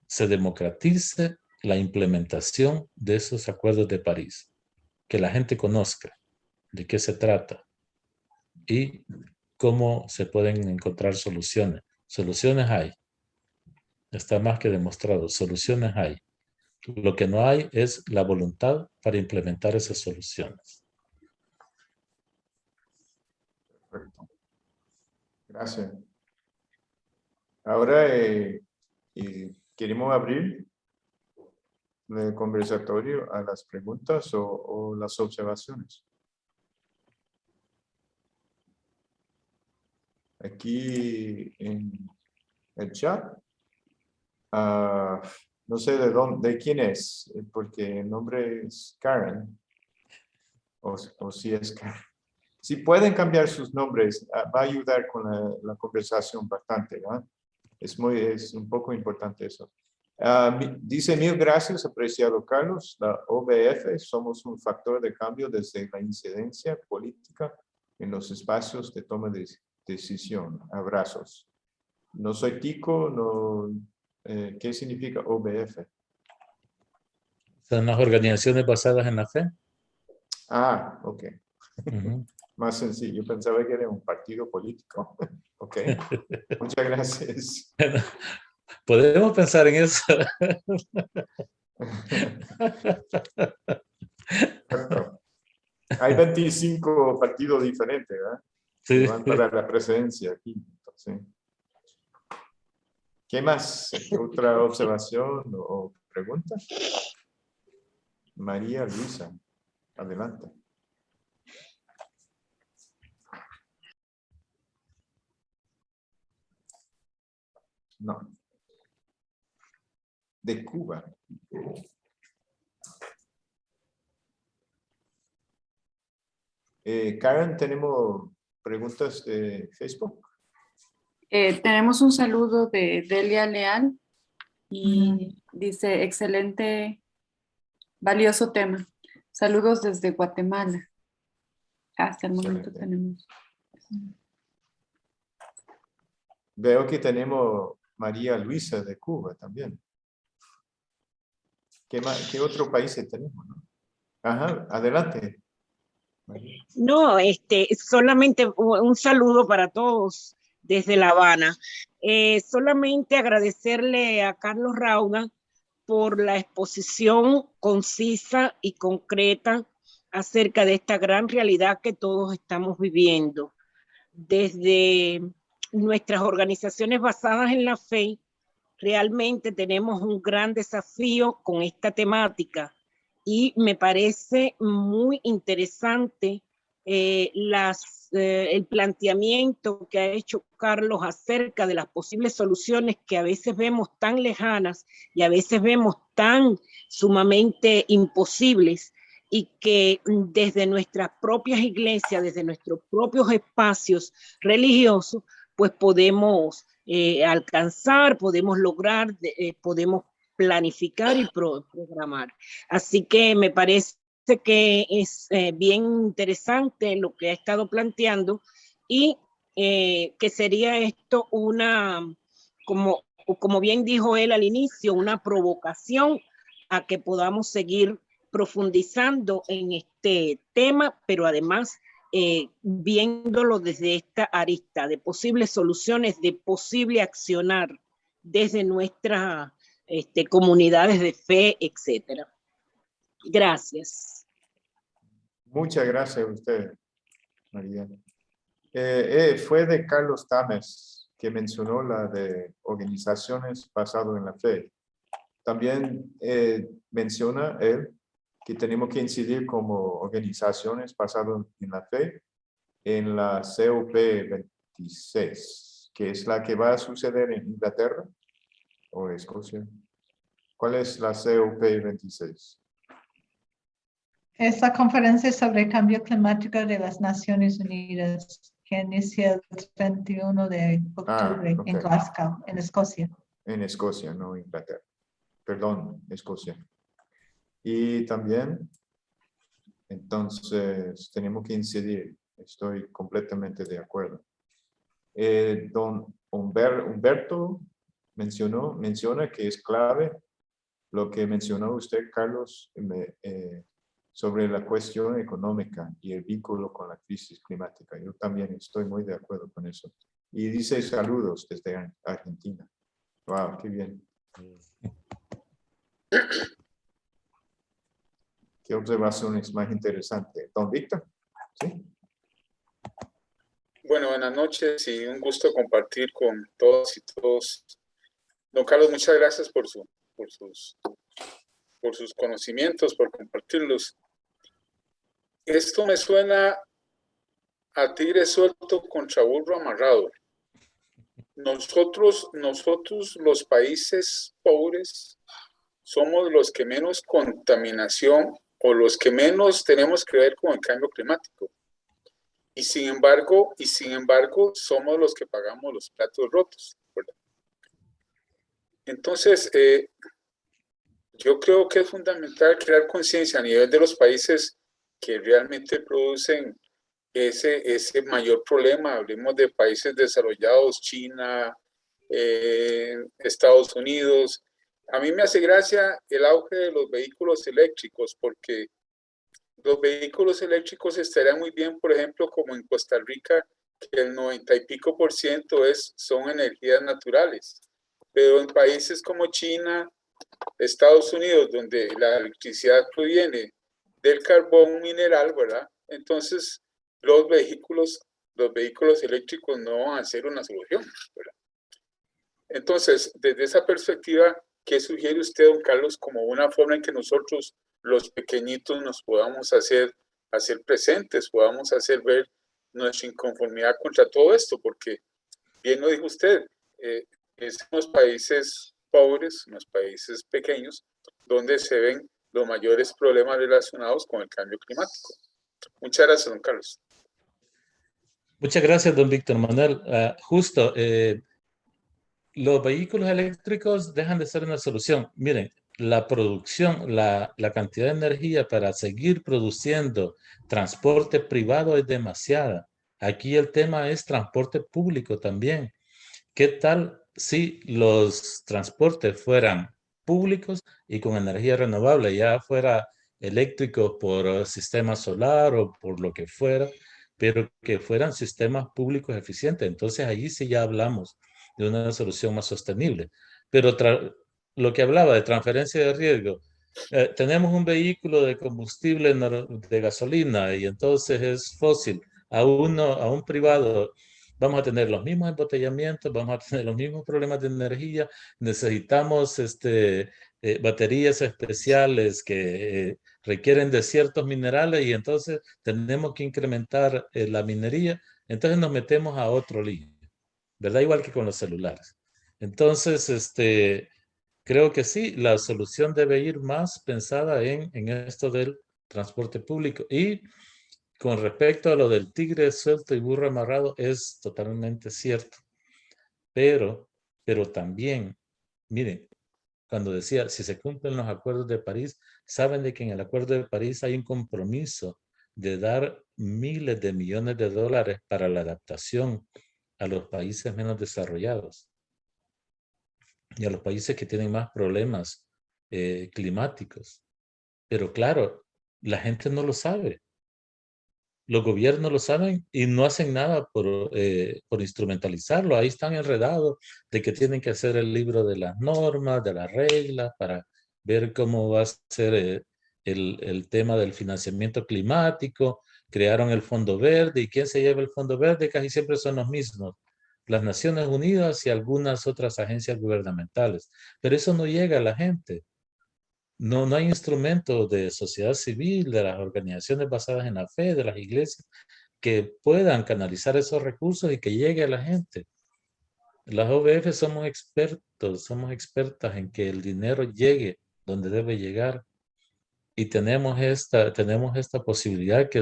se democratice la implementación de esos acuerdos de París, que la gente conozca de qué se trata y cómo se pueden encontrar soluciones. Soluciones hay. Está más que demostrado. Soluciones hay. Lo que no hay es la voluntad para implementar esas soluciones. Perfecto. Gracias. Ahora queremos abrir el conversatorio a las preguntas o las observaciones. Aquí en el chat. No sé de quién es, porque el nombre es Karen. O si es Karen. Si pueden cambiar sus nombres, va a ayudar con la conversación bastante, ¿no? Es un poco importante eso. Dice: mil gracias, apreciado Carlos. La OBF somos un factor de cambio desde la incidencia política en los espacios de toma de decisión. Abrazos. No soy tico, no. ¿Qué significa OBF? Son las organizaciones basadas en la fe. Ah, ok. Uh-huh. Más sencillo. Yo pensaba que era un partido político. Ok. Muchas gracias. Podemos pensar en eso. Perfecto. Hay 25 partidos diferentes, ¿verdad? Sí. Que van para la presidencia aquí. Entonces, ¿qué más? ¿Otra observación o pregunta? María Luisa, adelante. No. De Cuba. Karen, ¿tenemos preguntas de Facebook? Tenemos un saludo de Delia Leal y dice: excelente, valioso tema. Saludos desde Guatemala. Hasta el momento tenemos. Veo que tenemos María Luisa de Cuba también. ¿Qué otro país tenemos? ¿No? Ajá, adelante. No, solamente un saludo para todos desde La Habana. Solamente agradecerle a Carlos Rauda por la exposición concisa y concreta acerca de esta gran realidad que todos estamos viviendo. Desde nuestras organizaciones basadas en la fe, realmente tenemos un gran desafío con esta temática. Y me parece muy interesante el planteamiento que ha hecho Carlos acerca de las posibles soluciones que a veces vemos tan lejanas y a veces vemos tan sumamente imposibles, y que desde nuestras propias iglesias, desde nuestros propios espacios religiosos, pues podemos alcanzar, podemos lograr, podemos planificar y programar. Así que me parece parece que es bien interesante lo que ha estado planteando y que sería esto una, como bien dijo él al inicio, una provocación a que podamos seguir profundizando en este tema, pero además viéndolo desde esta arista de posibles soluciones, de posible accionar desde nuestras comunidades de fe, etcétera. Gracias. Muchas gracias a usted, María. Fue de Carlos Tames que mencionó la de organizaciones basadas en la fe. También menciona él que tenemos que incidir como organizaciones basadas en la fe en la COP 26, que es la que va a suceder en Inglaterra o Escocia. ¿Cuál es la COP 26? Es la conferencia sobre cambio climático de las Naciones Unidas, que inicia el 31 de octubre Okay. en Glasgow, en Escocia. En Escocia, no Inglaterra. Perdón, Escocia. Y también, entonces, tenemos que incidir. Estoy completamente de acuerdo. Don Humberto menciona que es clave lo que mencionó usted, Carlos, sobre la cuestión económica y el vínculo con la crisis climática. Yo también estoy muy de acuerdo con eso. Y dice saludos desde Argentina. Wow, qué bien. ¿Qué observaciones más interesantes? Don Víctor, ¿sí? Bueno, buenas noches y un gusto compartir con todos y todos. Don Carlos, muchas gracias por sus conocimientos, por compartirlos. Esto me suena a tigre suelto contra burro amarrado. Nosotros los países pobres somos los que menos contaminación o los que menos tenemos que ver con el cambio climático. Y sin embargo, somos los que pagamos los platos rotos, ¿verdad? Entonces, yo creo que es fundamental crear conciencia a nivel de los países que realmente producen ese mayor problema. Hablemos de países desarrollados, China, Estados Unidos. A mí me hace gracia el auge de los vehículos eléctricos, porque los vehículos eléctricos estarían muy bien, por ejemplo, como en Costa Rica, que el 90 y pico % son energías naturales. Pero en países como China, Estados Unidos, donde la electricidad proviene del carbón mineral, ¿verdad? Entonces, los vehículos eléctricos no van a ser una solución, ¿verdad? Entonces, desde esa perspectiva, ¿qué sugiere usted, don Carlos, como una forma en que nosotros, los pequeñitos, nos podamos hacer presentes, podamos hacer ver nuestra inconformidad contra todo esto? Porque, bien lo dijo usted, es en los países pobres, en los países pequeños, donde se ven los mayores problemas relacionados con el cambio climático. Muchas gracias, don Carlos. Muchas gracias, don Víctor Manuel. Justo, los vehículos eléctricos dejan de ser una solución. Miren, la producción, la cantidad de energía para seguir produciendo transporte privado es demasiada. Aquí el tema es transporte público también. ¿Qué tal si los transportes fueran públicos y con energía renovable, ya fuera eléctrico por sistema solar o por lo que fuera, pero que fueran sistemas públicos eficientes? Entonces allí sí ya hablamos de una solución más sostenible. Pero lo que hablaba de transferencia de riesgo, tenemos un vehículo de combustible de gasolina y entonces es fósil, a un privado. Vamos a tener los mismos embotellamientos, vamos a tener los mismos problemas de energía, necesitamos baterías especiales que requieren de ciertos minerales y entonces tenemos que incrementar la minería, entonces nos metemos a otro lío, ¿verdad? Igual que con los celulares. Entonces, creo que sí, la solución debe ir más pensada en esto del transporte público. Y con respecto a lo del tigre suelto y burro amarrado, es totalmente cierto. Pero también, miren, cuando decía, si se cumplen los acuerdos de París, saben de que en el Acuerdo de París hay un compromiso de dar miles de millones de dólares para la adaptación a los países menos desarrollados y a los países que tienen más problemas climáticos. Pero claro, la gente no lo sabe. Los gobiernos lo saben y no hacen nada por instrumentalizarlo. Ahí están enredados de que tienen que hacer el libro de las normas, de las reglas, para ver cómo va a ser el tema del financiamiento climático. Crearon el Fondo Verde, y ¿quién se lleva el Fondo Verde? Casi siempre son los mismos, las Naciones Unidas y algunas otras agencias gubernamentales. Pero eso no llega a la gente. No hay instrumentos de sociedad civil, de las organizaciones basadas en la fe, de las iglesias, que puedan canalizar esos recursos y que llegue a la gente. Las OBF somos expertas en que el dinero llegue donde debe llegar. Y tenemos esta posibilidad que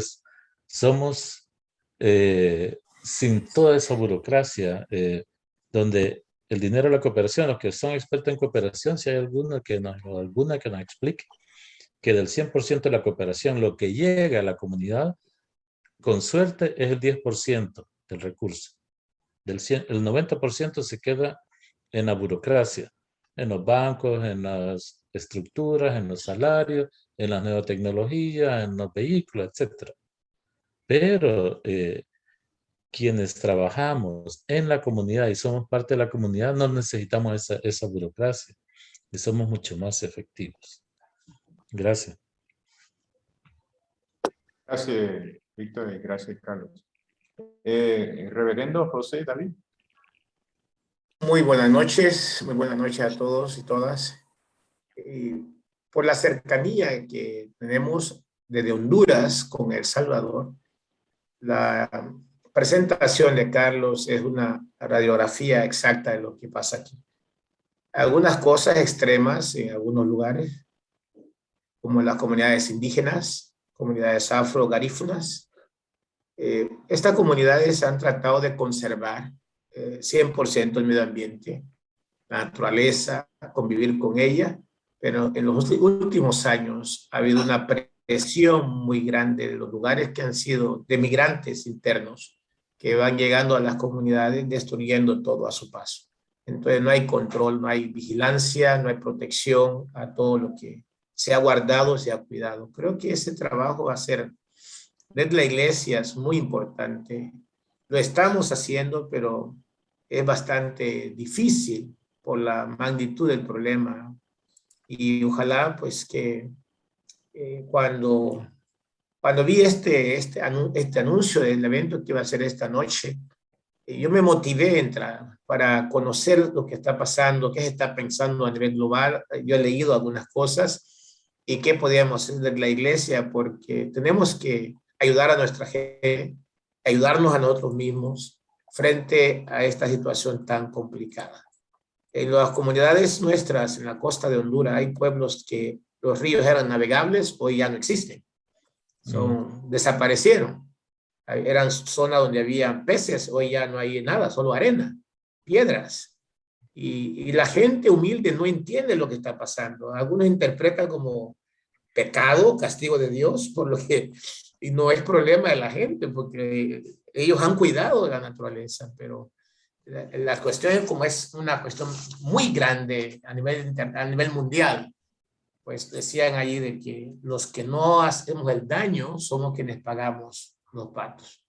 somos sin toda esa burocracia, donde el dinero de la cooperación, los que son expertos en cooperación, si hay alguna que nos explique, que del 100% de la cooperación, lo que llega a la comunidad, con suerte, es el 10% del recurso. El 90% se queda en la burocracia, en los bancos, en las estructuras, en los salarios, en las nuevas tecnologías, en los vehículos, etc. Pero quienes trabajamos en la comunidad y somos parte de la comunidad, no necesitamos esa burocracia y somos mucho más efectivos. Gracias. Gracias, Víctor, y gracias, Carlos. Reverendo José David. Muy buenas noches a todos y todas. Por la cercanía que tenemos desde Honduras con El Salvador, la presentación de Carlos es una radiografía exacta de lo que pasa aquí. Algunas cosas extremas en algunos lugares, como las comunidades indígenas, comunidades afro-garífunas. Estas comunidades han tratado de conservar 100% el medio ambiente, la naturaleza, convivir con ella, pero en los últimos años ha habido una presión muy grande de los lugares que han sido de migrantes internos que van llegando a las comunidades destruyendo todo a su paso. Entonces no hay control, no hay vigilancia, no hay protección a todo lo que se ha guardado, se ha cuidado. Creo que ese trabajo va a ser desde la iglesia es muy importante. Lo estamos haciendo, pero es bastante difícil por la magnitud del problema. Y ojalá pues que cuando vi este anuncio del evento que iba a ser esta noche, yo me motivé a entrar para conocer lo que está pasando, qué se está pensando a nivel global. Yo he leído algunas cosas y qué podíamos hacer de la iglesia, porque tenemos que ayudar a nuestra gente, ayudarnos a nosotros mismos frente a esta situación tan complicada. En las comunidades nuestras, en la costa de Honduras, hay pueblos que los ríos eran navegables, hoy ya no existen. Desaparecieron. Eran zonas donde había peces, hoy ya no hay nada, solo arena, piedras. Y la gente humilde no entiende lo que está pasando. Algunos interpretan como pecado, castigo de Dios, por lo que y no es problema de la gente, porque ellos han cuidado de la naturaleza, pero la cuestión es como es una cuestión muy grande a nivel mundial. Pues decían ahí de que los que no hacemos el daño somos quienes pagamos los patos,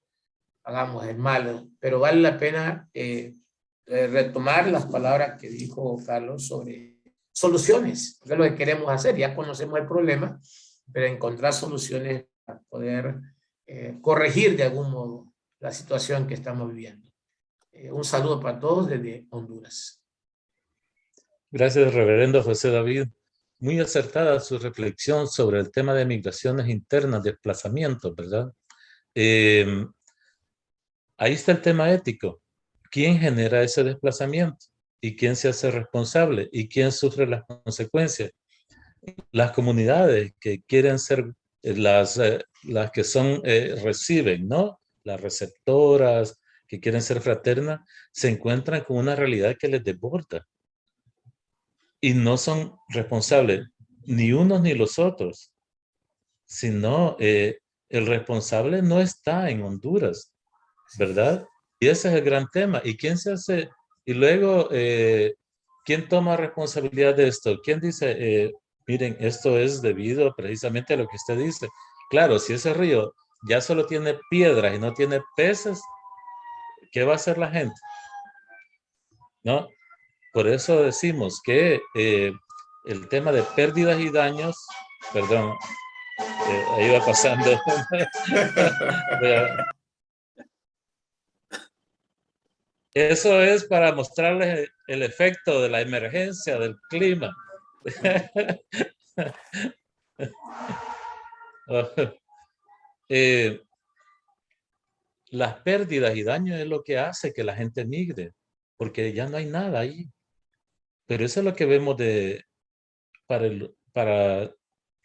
pagamos el mal, pero vale la pena retomar las palabras que dijo Carlos sobre soluciones, que es lo que queremos hacer. Ya conocemos el problema, pero encontrar soluciones para poder corregir de algún modo la situación que estamos viviendo. Un saludo para todos desde Honduras. Gracias, reverendo José David. Muy acertada su reflexión sobre el tema de migraciones internas, desplazamientos, ¿verdad? Ahí está el tema ético. ¿Quién genera ese desplazamiento? ¿Y quién se hace responsable? ¿Y quién sufre las consecuencias? Las comunidades que quieren ser las que son, reciben, ¿no? Las receptoras que quieren ser fraternas, se encuentran con una realidad que les desborda. Y no son responsables. ni unos ni los otros, sino el responsable no está en Honduras, ¿verdad? Y ese es el gran tema. ¿Y quién se hace? Y luego, ¿quién toma responsabilidad de esto? ¿Quién dice, miren, esto es debido precisamente a lo que usted dice? Claro, si ese río ya solo tiene piedras y no tiene peces, ¿qué va a hacer la gente? ¿No? Por eso decimos que el tema de pérdidas y daños, perdón, ahí va pasando. Eso es para mostrarles el efecto de la emergencia del clima. Las pérdidas y daños es lo que hace que la gente migre, porque ya no hay nada ahí. Pero eso es lo que vemos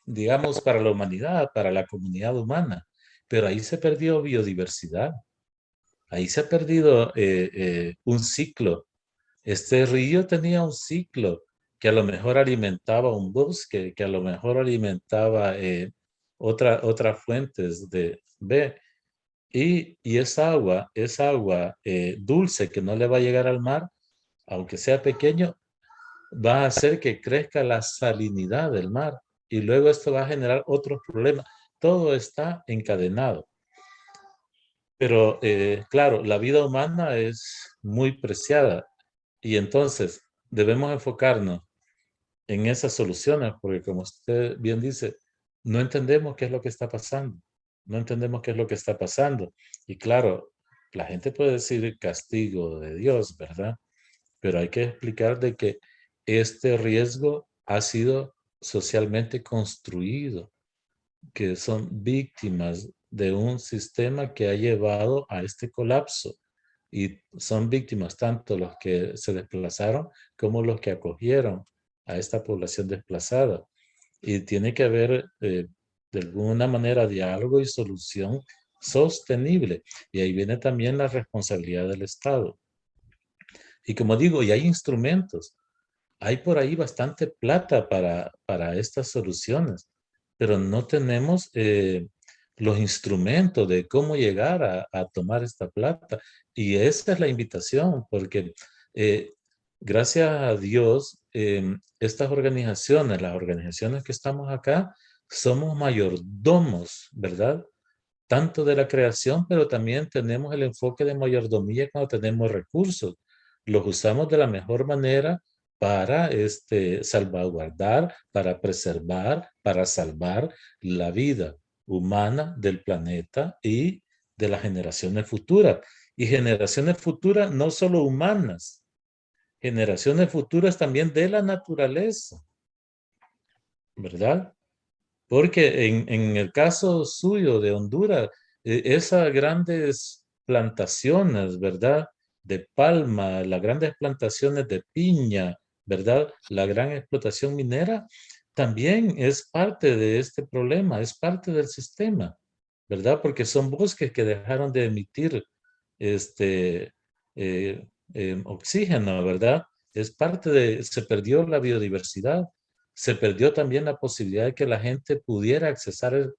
digamos, para la humanidad, para la comunidad humana. Pero ahí se perdió biodiversidad. Ahí se ha perdido un ciclo. Este río tenía un ciclo que a lo mejor alimentaba un bosque, que a lo mejor alimentaba otras fuentes de B. Y esa agua dulce que no le va a llegar al mar, aunque sea pequeño, va a hacer que crezca la salinidad del mar. Y luego esto va a generar otros problemas. Todo está encadenado. Pero claro, la vida humana es muy preciada y entonces debemos enfocarnos en esas soluciones porque como usted bien dice, no entendemos qué es lo que está pasando. No entendemos qué es lo que está pasando. Y claro, la gente puede decir castigo de Dios, ¿verdad? Pero hay que explicar de que este riesgo ha sido socialmente construido, que son víctimas de un sistema que ha llevado a este colapso. Y son víctimas tanto los que se desplazaron como los que acogieron a esta población desplazada. Y tiene que haber de alguna manera diálogo y solución sostenible. Y ahí viene también la responsabilidad del Estado. Y como digo, y hay instrumentos. Hay por ahí bastante plata para estas soluciones, pero no tenemos los instrumentos de cómo llegar a tomar esta plata. Y esa es la invitación, porque gracias a Dios, estas organizaciones, las organizaciones que estamos acá, somos mayordomos, ¿verdad? Tanto de la creación, pero también tenemos el enfoque de mayordomía cuando tenemos recursos. Los usamos de la mejor manera para salvaguardar, para preservar, para salvar la vida humana del planeta y de las generaciones futuras. Y generaciones futuras no solo humanas, generaciones futuras también de la naturaleza, ¿verdad? Porque en el caso suyo de Honduras, esas grandes plantaciones, ¿verdad? De palma, las grandes plantaciones de piña, ¿verdad? La gran explotación minera también es parte de este problema, es parte del sistema, ¿verdad? Porque son bosques que dejaron de emitir oxígeno, ¿verdad? Es parte se perdió la biodiversidad. Se perdió también la posibilidad de que la gente pudiera accesar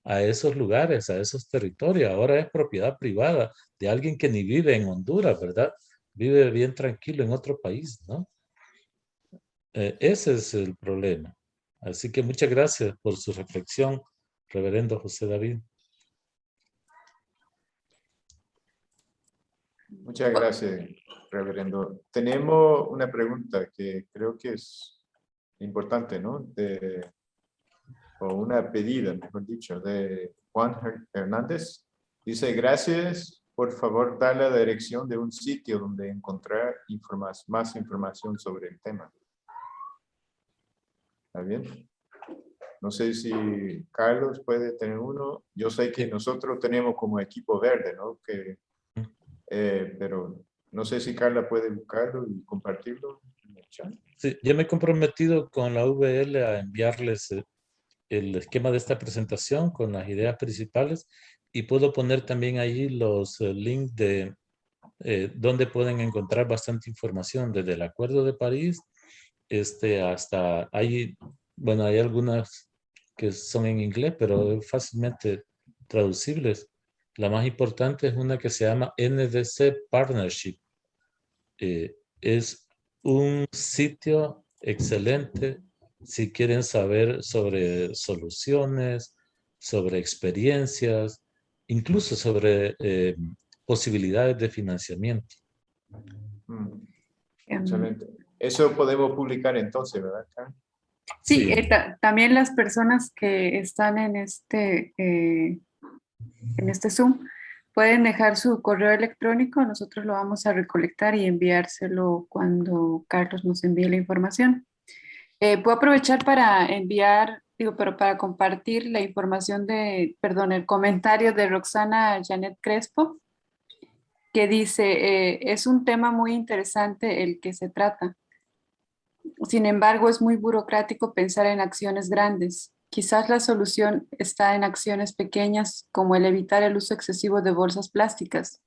a esos lugares, a esos territorios. Ahora es propiedad privada de alguien que ni vive en Honduras, ¿verdad? Vive bien tranquilo en otro país, ¿no? Ese es el problema. Así que muchas gracias por su reflexión, reverendo José David. Muchas gracias, reverendo. Tenemos una pregunta que creo que es importante, ¿no? O una pedida, mejor dicho, de Juan Hernández. Dice, gracias, por favor, da la dirección de un sitio donde encontrar más información sobre el tema. ¿Está bien? No sé si Carlos puede tener uno. Yo sé que nosotros tenemos como equipo verde, ¿no? Pero no sé si Carla puede buscarlo y compartirlo en el chat. Sí, ya me he comprometido con la VL a enviarles el esquema de esta presentación con las ideas principales y puedo poner también ahí los links de donde pueden encontrar bastante información desde el Acuerdo de París hasta hay bueno, hay algunas que son en inglés, pero fácilmente traducibles. La más importante es una que se llama NDC Partnership. Es un sitio excelente si quieren saber sobre soluciones, sobre experiencias, incluso sobre posibilidades de financiamiento. Excelente. Eso podemos publicar entonces, ¿verdad, Karen? Sí, Sí. También las personas que están en este Zoom pueden dejar su correo electrónico, nosotros lo vamos a recolectar y enviárselo cuando Carlos nos envíe la información. Puedo aprovechar para pero para compartir la información el comentario de Roxana Janet Crespo, que dice, es un tema muy interesante el que se trata. Sin embargo, es muy burocrático pensar en acciones grandes. Quizás la solución está en acciones pequeñas como el evitar el uso excesivo de bolsas plásticas.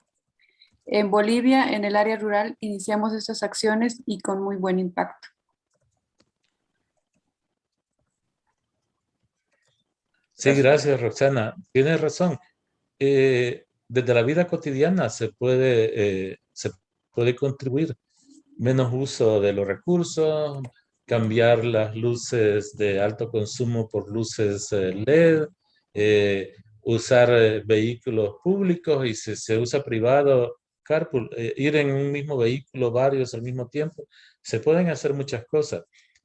En Bolivia, en el área rural, iniciamos estas acciones y con muy buen impacto. Sí, gracias, Roxana. Tienes razón. Desde la vida cotidiana se puede contribuir. Menos uso de los recursos, cambiar las luces de alto consumo por luces LED, usar vehículos públicos, y si se usa privado, carpool, ir en un mismo vehículo varios al mismo tiempo. Se pueden hacer muchas cosas.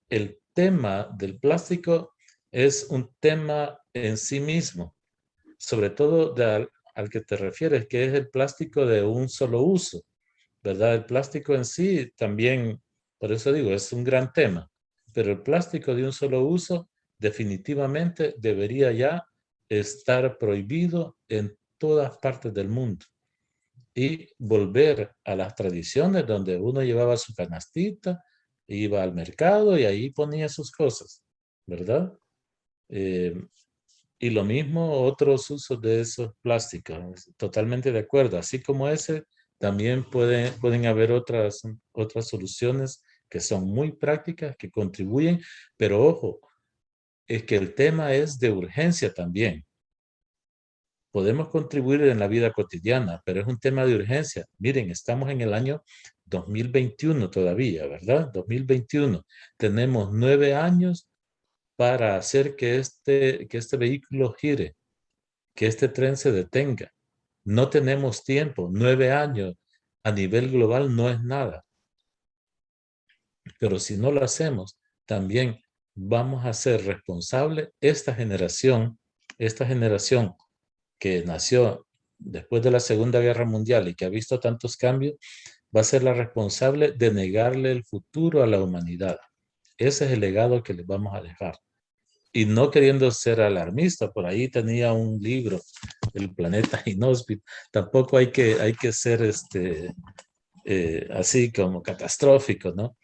El tema del plástico es un tema en sí mismo, sobre todo al que te refieres, que es el plástico de un solo uso, ¿verdad? El plástico en sí también, por eso digo, es un gran tema, pero el plástico de un solo uso definitivamente debería ya estar prohibido en todas partes del mundo y volver a las tradiciones donde uno llevaba su canastita, iba al mercado y ahí ponía sus cosas, ¿verdad? Y lo mismo otros usos de esos plásticos, totalmente de acuerdo. Así como ese, también pueden haber otras soluciones que son muy prácticas, que contribuyen, pero ojo, es que el tema es de urgencia también. Podemos contribuir en la vida cotidiana, pero es un tema de urgencia. Miren, estamos en el año 2021 todavía, ¿verdad? 2021. Tenemos 9 años para hacer que este vehículo gire, que este tren se detenga. No tenemos tiempo. 9 años a nivel global no es nada. Pero si no lo hacemos, también vamos a ser responsables esta generación que nació después de la Segunda Guerra Mundial y que ha visto tantos cambios, va a ser la responsable de negarle el futuro a la humanidad. Ese es el legado que les vamos a dejar. Y no queriendo ser alarmista, por ahí tenía un libro, El planeta inhóspito. Tampoco hay que ser así como catastrófico, ¿no?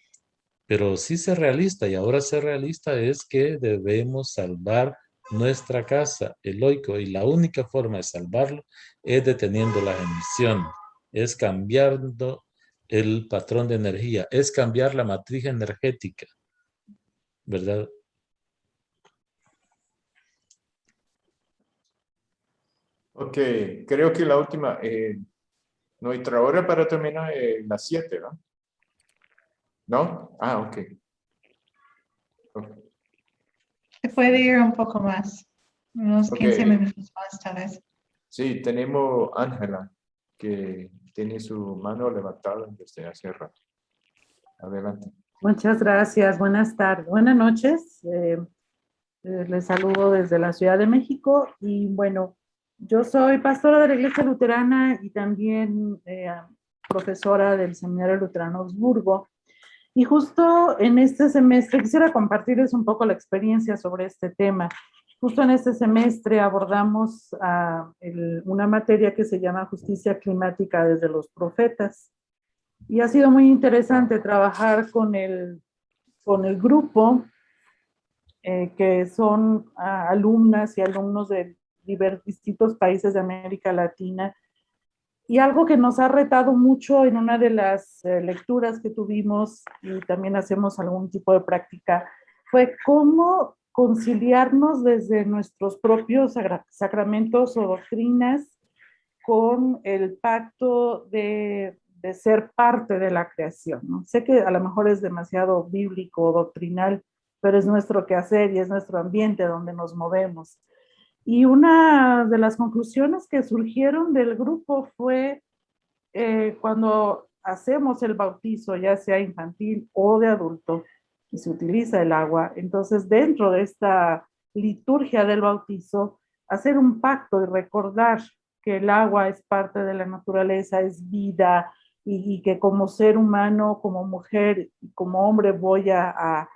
Pero sí ser realista, y ahora ser realista es que debemos salvar nuestra casa, el Oiko, y la única forma de salvarlo es deteniendo las emisiones, es cambiando el patrón de energía, es cambiar la matriz energética, ¿verdad? Ok, creo que la última, nuestra hora para terminar es las 7, ¿no? ¿No? Ah, ok. Se puede ir un poco más, unos Ok. 15 minutos más tal vez. Sí, tenemos Ángela, que tiene su mano levantada desde hace rato. Adelante. Muchas gracias, buenas tardes, buenas noches. Les saludo desde la Ciudad de México y bueno, yo soy pastora de la Iglesia Luterana y también profesora del Seminario Luterano Augsburgo. Y justo en este semestre quisiera compartirles un poco la experiencia sobre este tema. Justo en este semestre abordamos una materia que se llama Justicia Climática desde los Profetas. Y ha sido muy interesante trabajar con el grupo, que son alumnas y alumnos de distintos países de América Latina. Y algo que nos ha retado mucho en una de las lecturas que tuvimos, y también hacemos algún tipo de práctica, fue cómo conciliarnos desde nuestros propios sacramentos o doctrinas con el pacto de ser parte de la creación, ¿no? Sé que a lo mejor es demasiado bíblico o doctrinal, pero es nuestro quehacer y es nuestro ambiente donde nos movemos. Y una de las conclusiones que surgieron del grupo fue cuando hacemos el bautizo, ya sea infantil o de adulto, y se utiliza el agua, entonces dentro de esta liturgia del bautizo, hacer un pacto y recordar que el agua es parte de la naturaleza, es vida, y que como ser humano, como mujer y como hombre voy a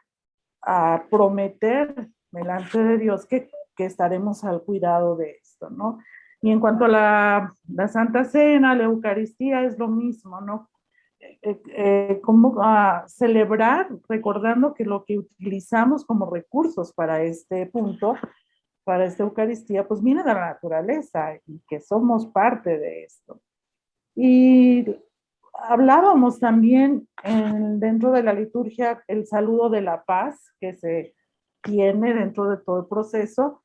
prometer delante de Dios que estaremos al cuidado de esto, ¿no? Y en cuanto a la Santa Cena, la Eucaristía, es lo mismo, ¿no? Como celebrar, recordando que lo que utilizamos como recursos para este punto, para esta Eucaristía, pues viene de la naturaleza y que somos parte de esto. Y hablábamos también dentro de la liturgia el saludo de la paz que se tiene dentro de todo el proceso,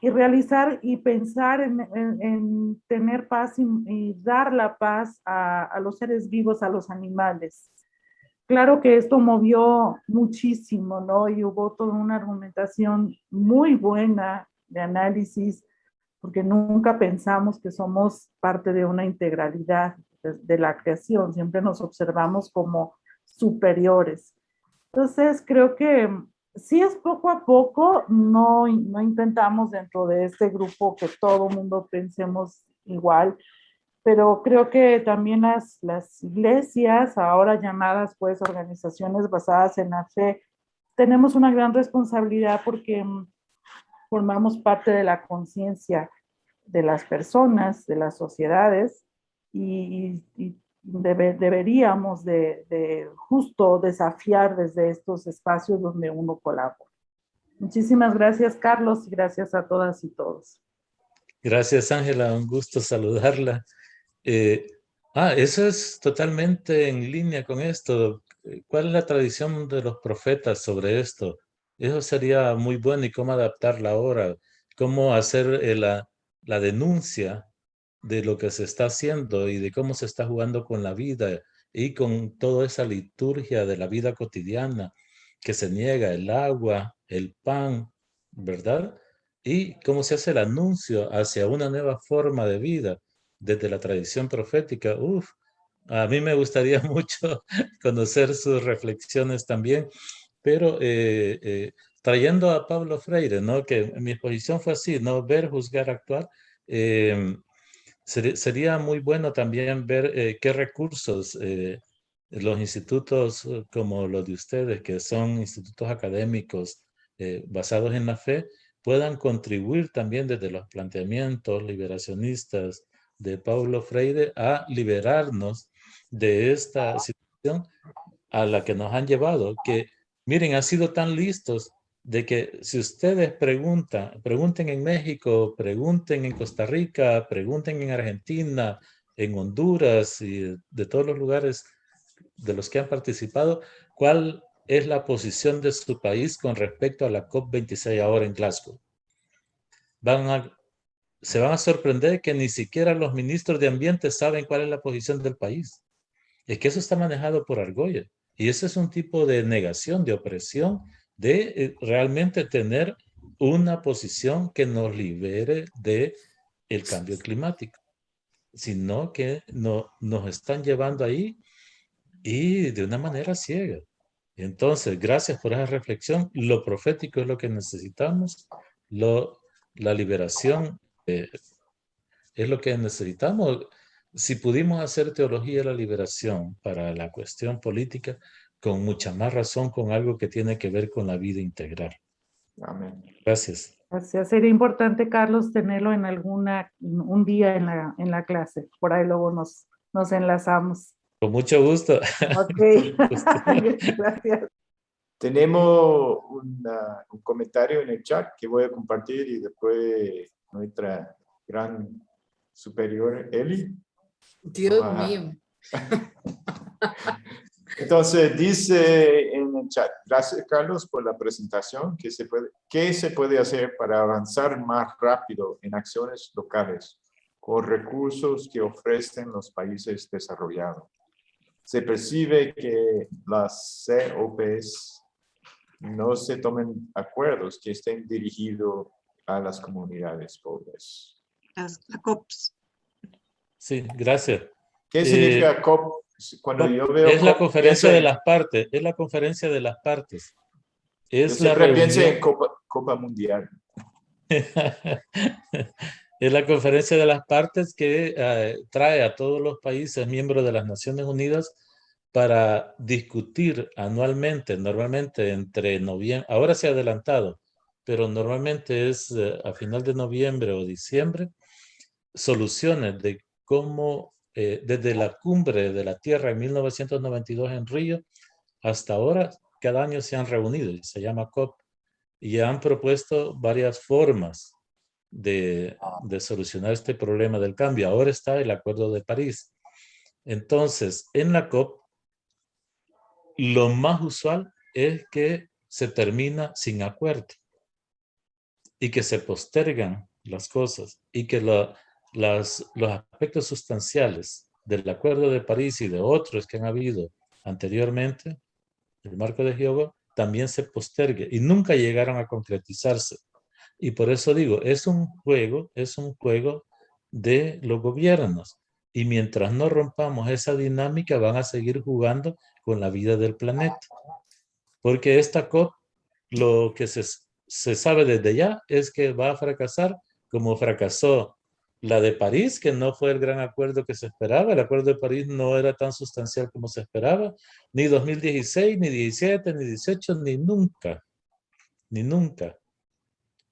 y realizar y pensar en tener paz y dar la paz a los seres vivos, a los animales. Claro que esto movió muchísimo, ¿no? Y hubo toda una argumentación muy buena de análisis, porque nunca pensamos que somos parte de una integralidad de la creación, siempre nos observamos como superiores. Entonces, creo que sí es poco a poco, no intentamos dentro de este grupo que todo mundo pensemos igual, pero creo que también las iglesias, ahora llamadas pues organizaciones basadas en la fe, tenemos una gran responsabilidad porque formamos parte de la conciencia de las personas, de las sociedades, y deberíamos de justo desafiar desde estos espacios donde uno colabora. Muchísimas gracias, Carlos, y gracias a todas y todos. Gracias, Ángela, un gusto saludarla. Eso es totalmente en línea con esto. ¿Cuál es la tradición de los profetas sobre esto? Eso sería muy bueno, y cómo adaptarla ahora, cómo hacer la denuncia de lo que se está haciendo y de cómo se está jugando con la vida y con toda esa liturgia de la vida cotidiana que se niega, el agua, el pan, ¿verdad? Y cómo se hace el anuncio hacia una nueva forma de vida desde la tradición profética. A mí me gustaría mucho conocer sus reflexiones también, pero trayendo a Pablo Freire, ¿no? Que mi exposición fue así, ¿no? Ver, juzgar, actuar. Sería muy bueno también ver qué recursos los institutos como los de ustedes, que son institutos académicos basados en la fe, puedan contribuir también desde los planteamientos liberacionistas de Paulo Freire a liberarnos de esta situación a la que nos han llevado, que miren, han sido tan listos de que si ustedes pregunten en México, pregunten en Costa Rica, pregunten en Argentina, en Honduras y de todos los lugares de los que han participado, ¿cuál es la posición de su país con respecto a la COP26 ahora en Glasgow? Se van a sorprender que ni siquiera los ministros de Ambiente saben cuál es la posición del país. Es que eso está manejado por argolla. Y ese es un tipo de negación, de opresión, de realmente tener una posición que nos libere del cambio climático, sino que nos están llevando ahí y de una manera ciega. Entonces, gracias por esa reflexión. Lo profético es lo que necesitamos, la liberación es lo que necesitamos. Si pudimos hacer teología de la liberación para la cuestión política, con mucha más razón con algo que tiene que ver con la vida integral. Amén. Gracias. Gracias. Sería importante, Carlos, tenerlo en un día en la clase. Por ahí luego nos enlazamos. Con mucho gusto. Ok. Gracias. Tenemos un comentario en el chat que voy a compartir y después nuestra gran superior, Eli. Dios mío. Entonces dice en el chat. Gracias, Carlos, por la presentación. ¿Qué se puede hacer para avanzar más rápido en acciones locales con recursos que ofrecen los países desarrollados? Se percibe que las COPs no se tomen acuerdos que estén dirigidos a las comunidades pobres. Las COPs. Sí, gracias. ¿Qué significa COP? Cuando yo veo es la COP, conferencia de las partes, es la conferencia de las partes. Es yo la siempre pienso reunión. en Copa Mundial. Es la conferencia de las partes que trae a todos los países miembros de las Naciones Unidas para discutir anualmente, normalmente entre noviembre, ahora se ha adelantado, pero normalmente es a final de noviembre o diciembre, soluciones de cómo desde la cumbre de la Tierra en 1992 en Río hasta ahora, cada año se han reunido y se llama COP y han propuesto varias formas de solucionar este problema del cambio. Ahora está el Acuerdo de París. Entonces, en la COP, lo más usual es que se termina sin acuerdo y que se postergan las cosas y que los aspectos sustanciales del Acuerdo de París y de otros que han habido anteriormente, el marco de Hyogo, también se postergue y nunca llegaron a concretizarse. Y por eso digo, es un juego de los gobiernos. Y mientras no rompamos esa dinámica, van a seguir jugando con la vida del planeta. Porque esta COP, lo que se sabe desde ya es que va a fracasar como fracasó la de París, que no fue el gran acuerdo que se esperaba. El Acuerdo de París no era tan sustancial como se esperaba. Ni 2016, ni 17, ni 18, ni nunca. Ni nunca.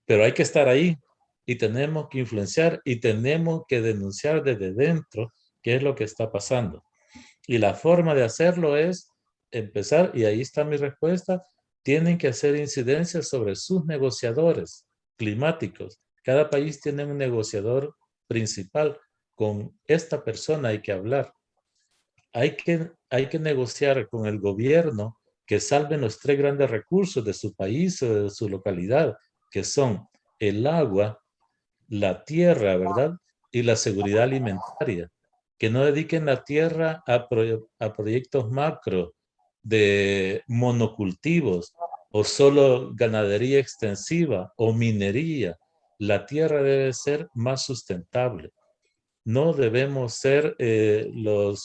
Pero hay que estar ahí y tenemos que influenciar y tenemos que denunciar desde dentro qué es lo que está pasando. Y la forma de hacerlo es empezar, y ahí está mi respuesta, tienen que hacer incidencias sobre sus negociadores climáticos. Cada país tiene un negociador principal. Con esta persona hay que hablar. Hay que negociar con el gobierno que salven los 3 grandes recursos de su país o de su localidad, que son el agua, la tierra, ¿verdad? Y la seguridad alimentaria. Que no dediquen la tierra a proyectos macro de monocultivos o solo ganadería extensiva o minería. La tierra debe ser más sustentable. No debemos ser no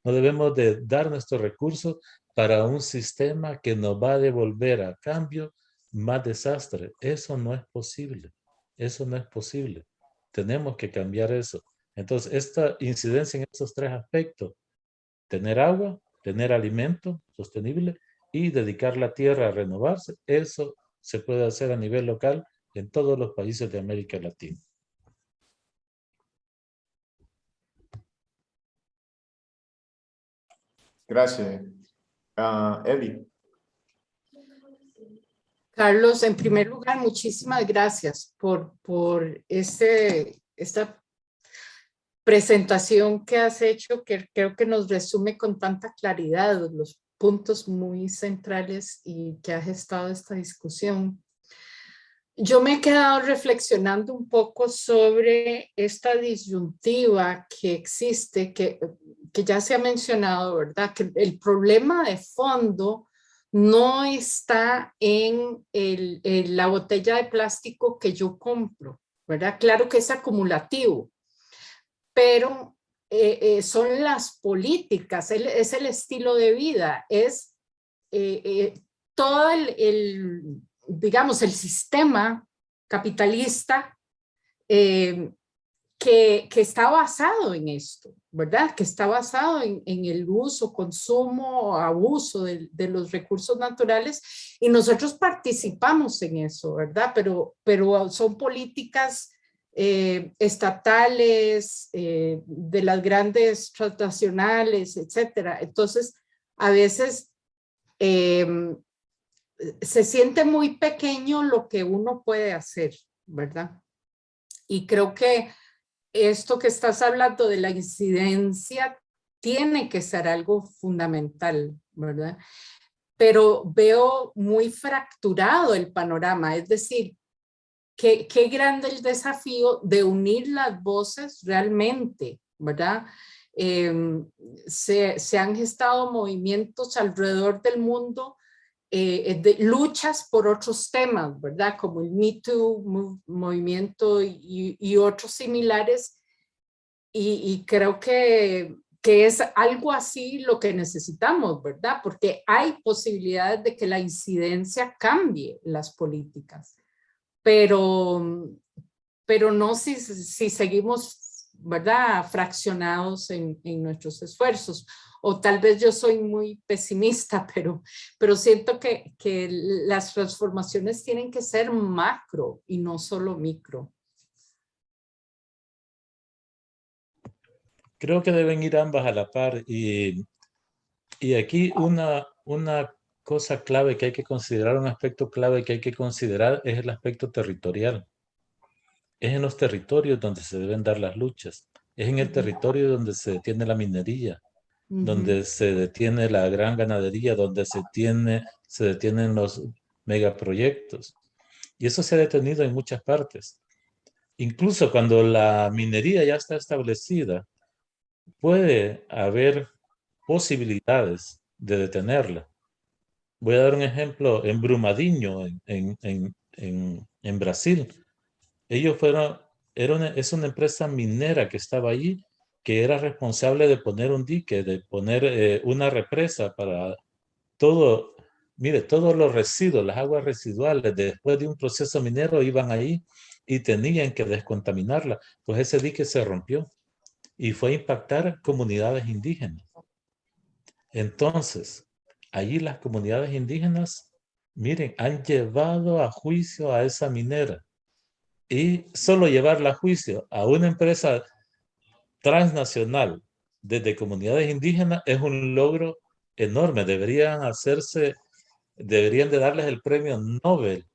debemos de dar nuestros recursos para un sistema que nos va a devolver a cambio más desastre. Eso no es posible. Eso no es posible. Tenemos que cambiar eso. Entonces, esta incidencia en estos 3 aspectos, tener agua, tener alimento sostenible y dedicar la tierra a renovarse, eso se puede hacer a nivel local en todos los países de América Latina. Gracias. Eli. Carlos, en primer lugar, muchísimas gracias por esta presentación que has hecho, que creo que nos resume con tanta claridad los puntos muy centrales y que ha gestado esta discusión. Yo me he quedado reflexionando un poco sobre esta disyuntiva que existe, que ya se ha mencionado, ¿verdad? Que el problema de fondo no está en la botella de plástico que yo compro, ¿verdad? Claro que es acumulativo, pero son las políticas, es el estilo de vida, es todo digamos, el sistema capitalista que está basado en esto, ¿verdad? Que está basado en el uso, consumo, abuso de los recursos naturales y nosotros participamos en eso, ¿verdad? Pero son políticas estatales, de las grandes transnacionales, etcétera. Entonces, a veces se siente muy pequeño lo que uno puede hacer, ¿verdad? Y creo que esto que estás hablando de la incidencia tiene que ser algo fundamental, ¿verdad? pero veo muy fracturado el panorama, es decir, qué grande el desafío de unir las voces realmente, ¿verdad? Se han gestado movimientos alrededor del mundo de luchas por otros temas, ¿verdad? Como el Me Too movimiento y otros similares, y creo que es algo así lo que necesitamos, ¿verdad? Porque hay posibilidades de que la incidencia cambie las políticas, pero no si seguimos, ¿verdad?, fraccionados en nuestros esfuerzos. O tal vez yo soy muy pesimista, pero siento que las transformaciones tienen que ser macro y no solo micro. Creo que deben ir ambas a la par. Y aquí una cosa clave que hay que considerar, un aspecto clave que hay que considerar es el aspecto territorial. Es en los territorios donde se deben dar las luchas. Es en el territorio donde se detiene la minería, donde se detiene la gran ganadería, donde se detienen los megaproyectos. Y eso se ha detenido en muchas partes. Incluso cuando la minería ya está establecida, puede haber posibilidades de detenerla. Voy a dar un ejemplo en Brumadinho, en Brasil. Ellos es una empresa minera que estaba allí, que era responsable de poner un dique, de poner una represa para todo. Mire, todos los residuos, las aguas residuales, después de un proceso minero, iban ahí y tenían que descontaminarla. Pues ese dique se rompió y fue a impactar comunidades indígenas. Entonces, allí las comunidades indígenas, miren, han llevado a juicio a esa minera. Y solo llevarla a juicio a una empresa transnacional desde comunidades indígenas es un logro enorme. Deberían de darles el premio Nobel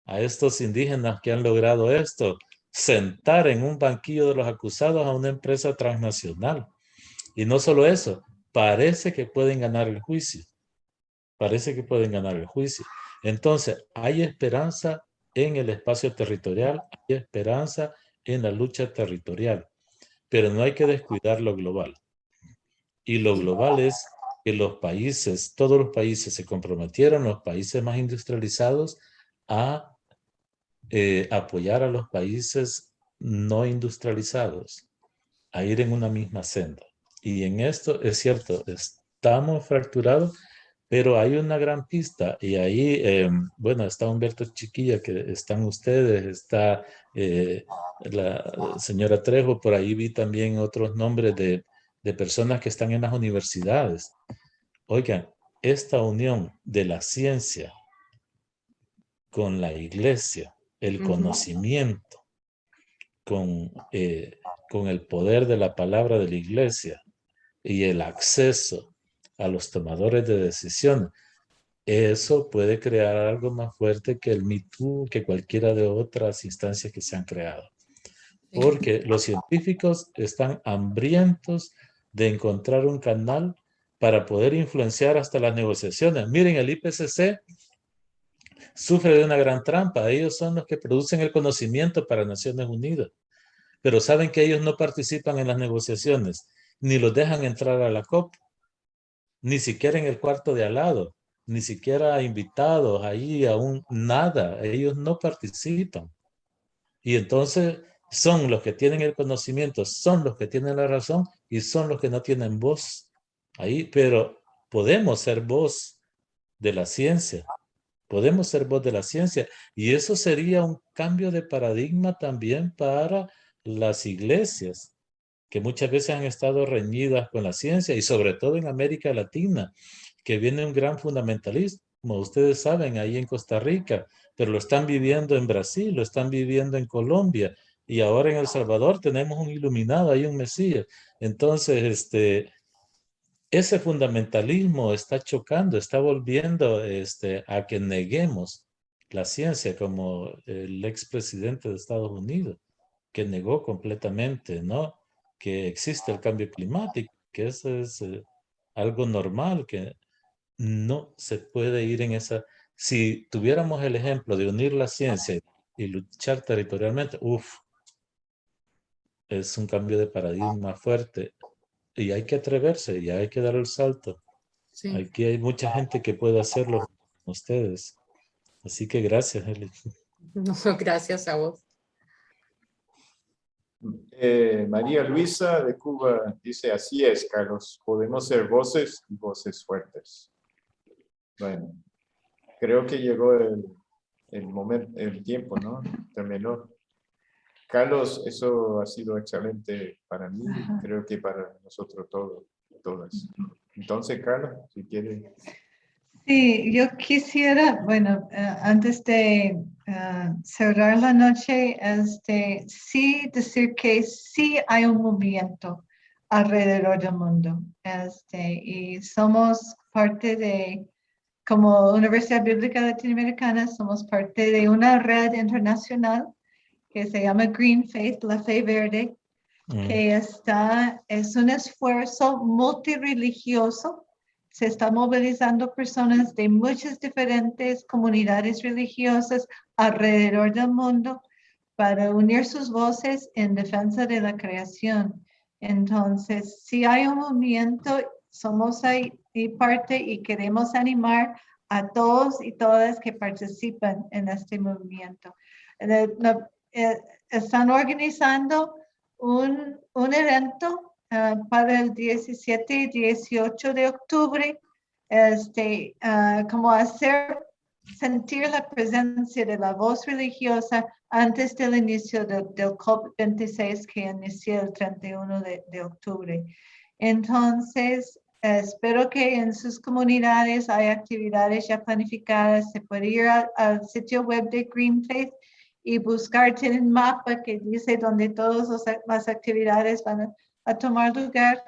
a estos indígenas que han logrado esto, sentar en un banquillo de los acusados a una empresa transnacional. Y no solo eso, parece que pueden ganar el juicio. Parece que pueden ganar el juicio. Entonces, hay esperanza en el espacio territorial, hay esperanza en la lucha territorial, pero no hay que descuidar lo global. Y lo global es que todos los países se comprometieron, los países más industrializados, a apoyar a los países no industrializados, a ir en una misma senda. Y en esto es cierto, estamos fracturados, pero hay una gran pista y ahí, bueno, está Humberto Chiquilla, que están ustedes, está la señora Trejo, por ahí vi también otros nombres de personas que están en las universidades. Oigan, esta unión de la ciencia con la iglesia, el conocimiento, con el poder de la palabra de la iglesia y el acceso a los tomadores de decisiones, eso puede crear algo más fuerte que el Me Too, que cualquiera de otras instancias que se han creado. Porque los científicos están hambrientos de encontrar un canal para poder influenciar hasta las negociaciones. Miren, el IPCC sufre de una gran trampa. Ellos son los que producen el conocimiento para Naciones Unidas. Pero saben que ellos no participan en las negociaciones, ni los dejan entrar a la COP. Ni siquiera en el cuarto de al lado, ni siquiera invitados ahí aún nada, ellos no participan. Y entonces son los que tienen el conocimiento, son los que tienen la razón y son los que no tienen voz ahí, pero podemos ser voz de la ciencia, podemos ser voz de la ciencia y eso sería un cambio de paradigma también para las iglesias, que muchas veces han estado reñidas con la ciencia y sobre todo en América Latina, que viene un gran fundamentalismo, como ustedes saben, ahí en Costa Rica, pero lo están viviendo en Brasil, lo están viviendo en Colombia y ahora en El Salvador tenemos un iluminado, hay un Mesías. Entonces, ese fundamentalismo está chocando, está volviendo a que neguemos la ciencia, como el expresidente de Estados Unidos, que negó completamente, ¿no?, que existe el cambio climático, que eso es algo normal, que no se puede ir en esa. Si tuviéramos el ejemplo de unir la ciencia y luchar territorialmente, es un cambio de paradigma fuerte y hay que atreverse y hay que dar el salto. Sí. Aquí hay mucha gente que puede hacerlo con ustedes. Así que gracias, Eli. No, gracias a vos. María Luisa de Cuba dice, así es, Carlos, podemos ser voces y voces fuertes. Bueno, creo que llegó el momento, el tiempo, ¿no? Terminó. Carlos, eso ha sido excelente para mí, creo que para nosotros todas. Entonces, Carlos, si quieres. Sí, yo quisiera, bueno, antes de cerrar la noche, sí decir que sí hay un movimiento alrededor del mundo. Y somos parte de, como Universidad Bíblica Latinoamericana, somos parte de una red internacional que se llama Green Faith, la Fe Verde, que es un esfuerzo multirreligioso. Se está movilizando personas de muchas diferentes comunidades religiosas alrededor del mundo para unir sus voces en defensa de la creación. Entonces, si hay un movimiento, somos ahí parte y queremos animar a todos y todas que participan en este movimiento. Están organizando un evento para el 17 y 18 de octubre, como hacer sentir la presencia de la voz religiosa antes del inicio del COP26 que inicia el 31 de octubre. Entonces, espero que en sus comunidades hay actividades ya planificadas. Se puede ir al sitio web de Green Faith y buscar, tienen un mapa que dice donde todas las actividades van a tomar lugar.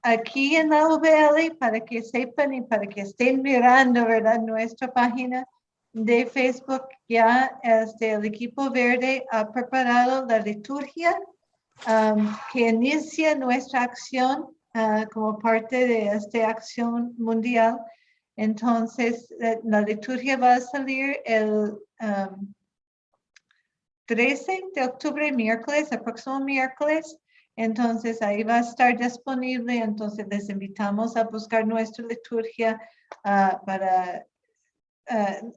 Aquí en la UBL, para que sepan y para que estén mirando, ¿verdad? Nuestra página de Facebook, ya el equipo verde ha preparado la liturgia que inicia nuestra acción como parte de esta acción mundial. Entonces, la liturgia va a salir el 13 de octubre, miércoles, el próximo miércoles. Entonces, ahí va a estar disponible. Entonces, les invitamos a buscar nuestra liturgia para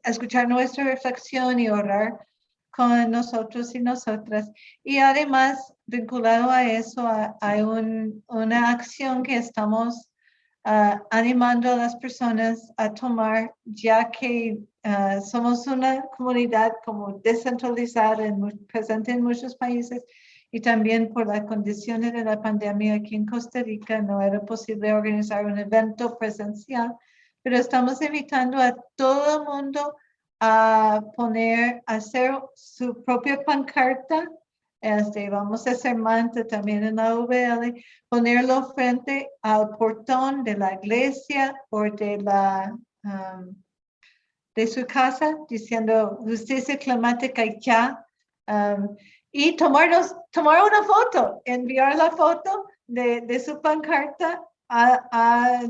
escuchar nuestra reflexión y orar con nosotros y nosotras. Y además, vinculado a eso, hay una acción que estamos animando a las personas a tomar, ya que somos una comunidad como descentralizada, presente en muchos países, y también por las condiciones de la pandemia aquí en Costa Rica no era posible organizar un evento presencial, pero estamos invitando a todo el mundo a hacer su propia pancarta. Vamos a hacer manta también en la UBL, ponerlo frente al portón de la iglesia o de su casa, diciendo justicia climática y ya. Y tomar una foto, enviar la foto de su pancarta a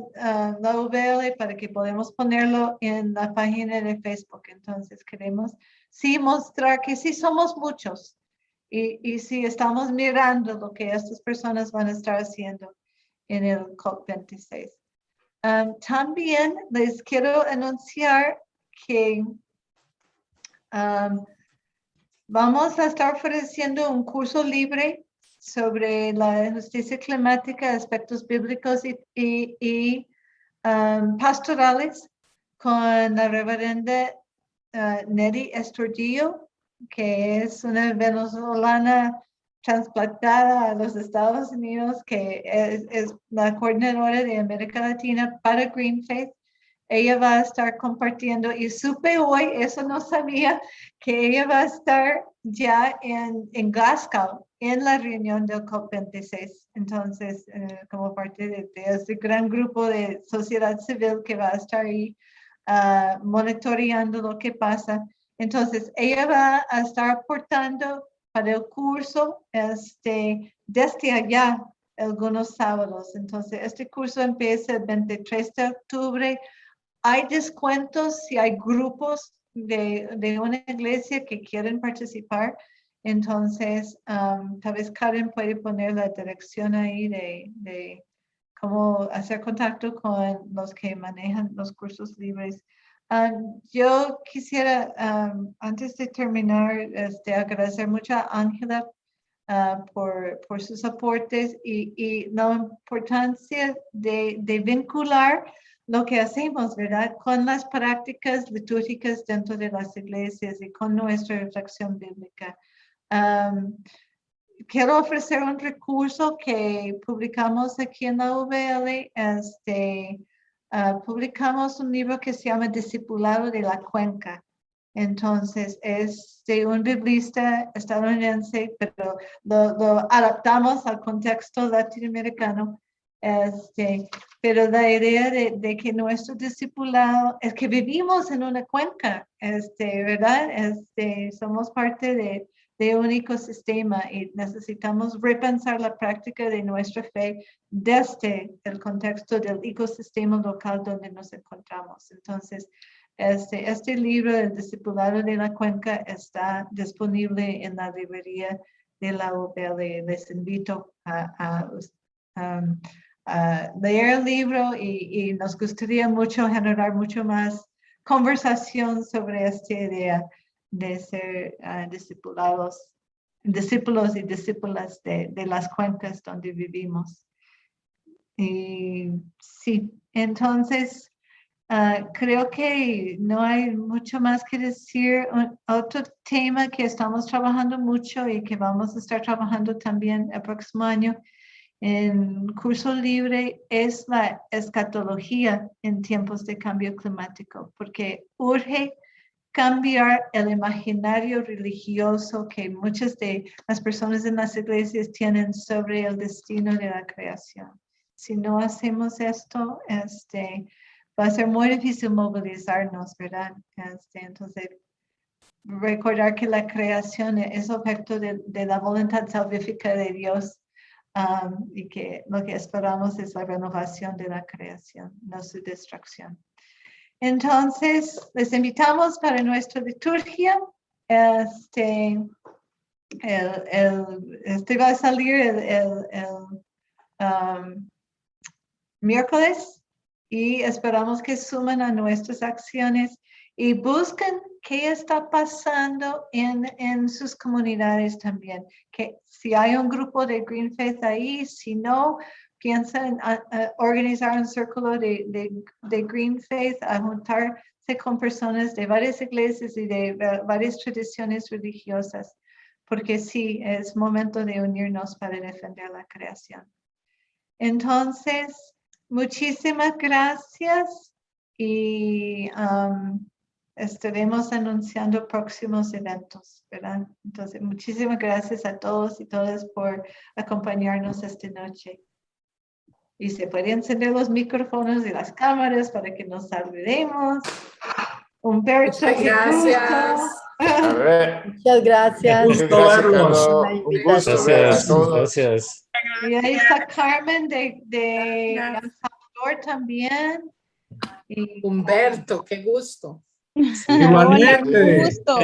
la UBL para que podamos ponerlo en la página de Facebook. Entonces queremos sí mostrar que sí somos muchos y sí estamos mirando lo que estas personas van a estar haciendo en el COP26. También les quiero anunciar que vamos a estar ofreciendo un curso libre sobre la justicia climática, aspectos bíblicos y pastorales con la reverenda Neri Estordillo, que es una venezolana trasplantada a los Estados Unidos, que es la coordinadora de América Latina para Green Faith. Ella va a estar compartiendo, y supe hoy, eso no sabía, que ella va a estar ya en Glasgow, en la reunión del COP26. Entonces, como parte de este gran grupo de sociedad civil que va a estar ahí monitoreando lo que pasa. Entonces, ella va a estar aportando para el curso desde allá algunos sábados. Entonces, este curso empieza el 23 de octubre. Hay descuentos si hay grupos de una iglesia que quieren participar. Entonces, tal vez Karen puede poner la dirección ahí de cómo hacer contacto con los que manejan los cursos libres. Yo quisiera, antes de terminar, agradecer mucho a Ángela por sus aportes y la importancia de vincular lo que hacemos, ¿verdad? Con las prácticas litúrgicas dentro de las iglesias y con nuestra reflexión bíblica. Quiero ofrecer un recurso que publicamos aquí en la UVL. Publicamos un libro que se llama Discipulado de la Cuenca. Entonces, es de un biblista estadounidense, pero lo adaptamos al contexto latinoamericano. Pero la idea de que nuestro discipulado es que vivimos en una cuenca, ¿verdad? Somos parte de un ecosistema y necesitamos repensar la práctica de nuestra fe desde el contexto del ecosistema local donde nos encontramos. Entonces, este libro, El Discipulado de la Cuenca, está disponible en la librería de la UVL. Les invito a leer el libro y nos gustaría mucho generar mucho más conversación sobre esta idea de ser discípulos y discípulas de las cuencas donde vivimos. Y sí, entonces creo que no hay mucho más que decir. Otro tema que estamos trabajando mucho y que vamos a estar trabajando también el próximo año en curso libre es la escatología en tiempos de cambio climático, porque urge cambiar el imaginario religioso que muchas de las personas en las iglesias tienen sobre el destino de la creación. Si no hacemos esto, va a ser muy difícil movilizarnos, ¿verdad? Entonces, recordar que la creación es objeto de la voluntad salvífica de Dios. Y que lo que esperamos es la renovación de la creación, no su destrucción. Entonces, les invitamos para nuestra liturgia. Este va a salir el miércoles y esperamos que sumen a nuestras acciones y busquen qué está pasando en sus comunidades también. Que si hay un grupo de Green Faith ahí, si no, piensen en organizar un círculo de Green Faith, a juntarse con personas de varias iglesias y de varias tradiciones religiosas, porque sí, es momento de unirnos para defender la creación. Entonces, muchísimas gracias y estaremos anunciando próximos eventos, ¿verdad? Entonces, muchísimas gracias a todos y todas por acompañarnos esta noche. Y se pueden encender los micrófonos y las cámaras para que nos saludemos. Humberto, Muchas gracias. A ver. Muchas gracias. Muchas gracias, Carlos. Un gusto ver a Gracias, todos. gracias. Y ahí está Carmen de El Salvador también. Y Humberto, qué gusto. Igualmente. Un gusto.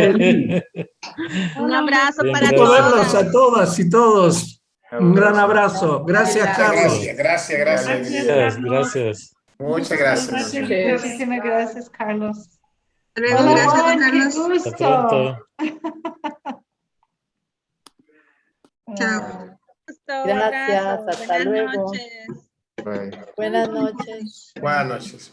Un abrazo Bien, para gracias. Verlos a todos. todas y todos. Un gran abrazo. Gracias, Carlos. Gracias. Gracias. Muchas gracias. muchísimas gracias, Carlos. Luego, Hola, gracias, Juan, qué Carlos. Hasta pronto. Chao. Gracias, hasta luego. Bye. Buenas noches. Buenas noches.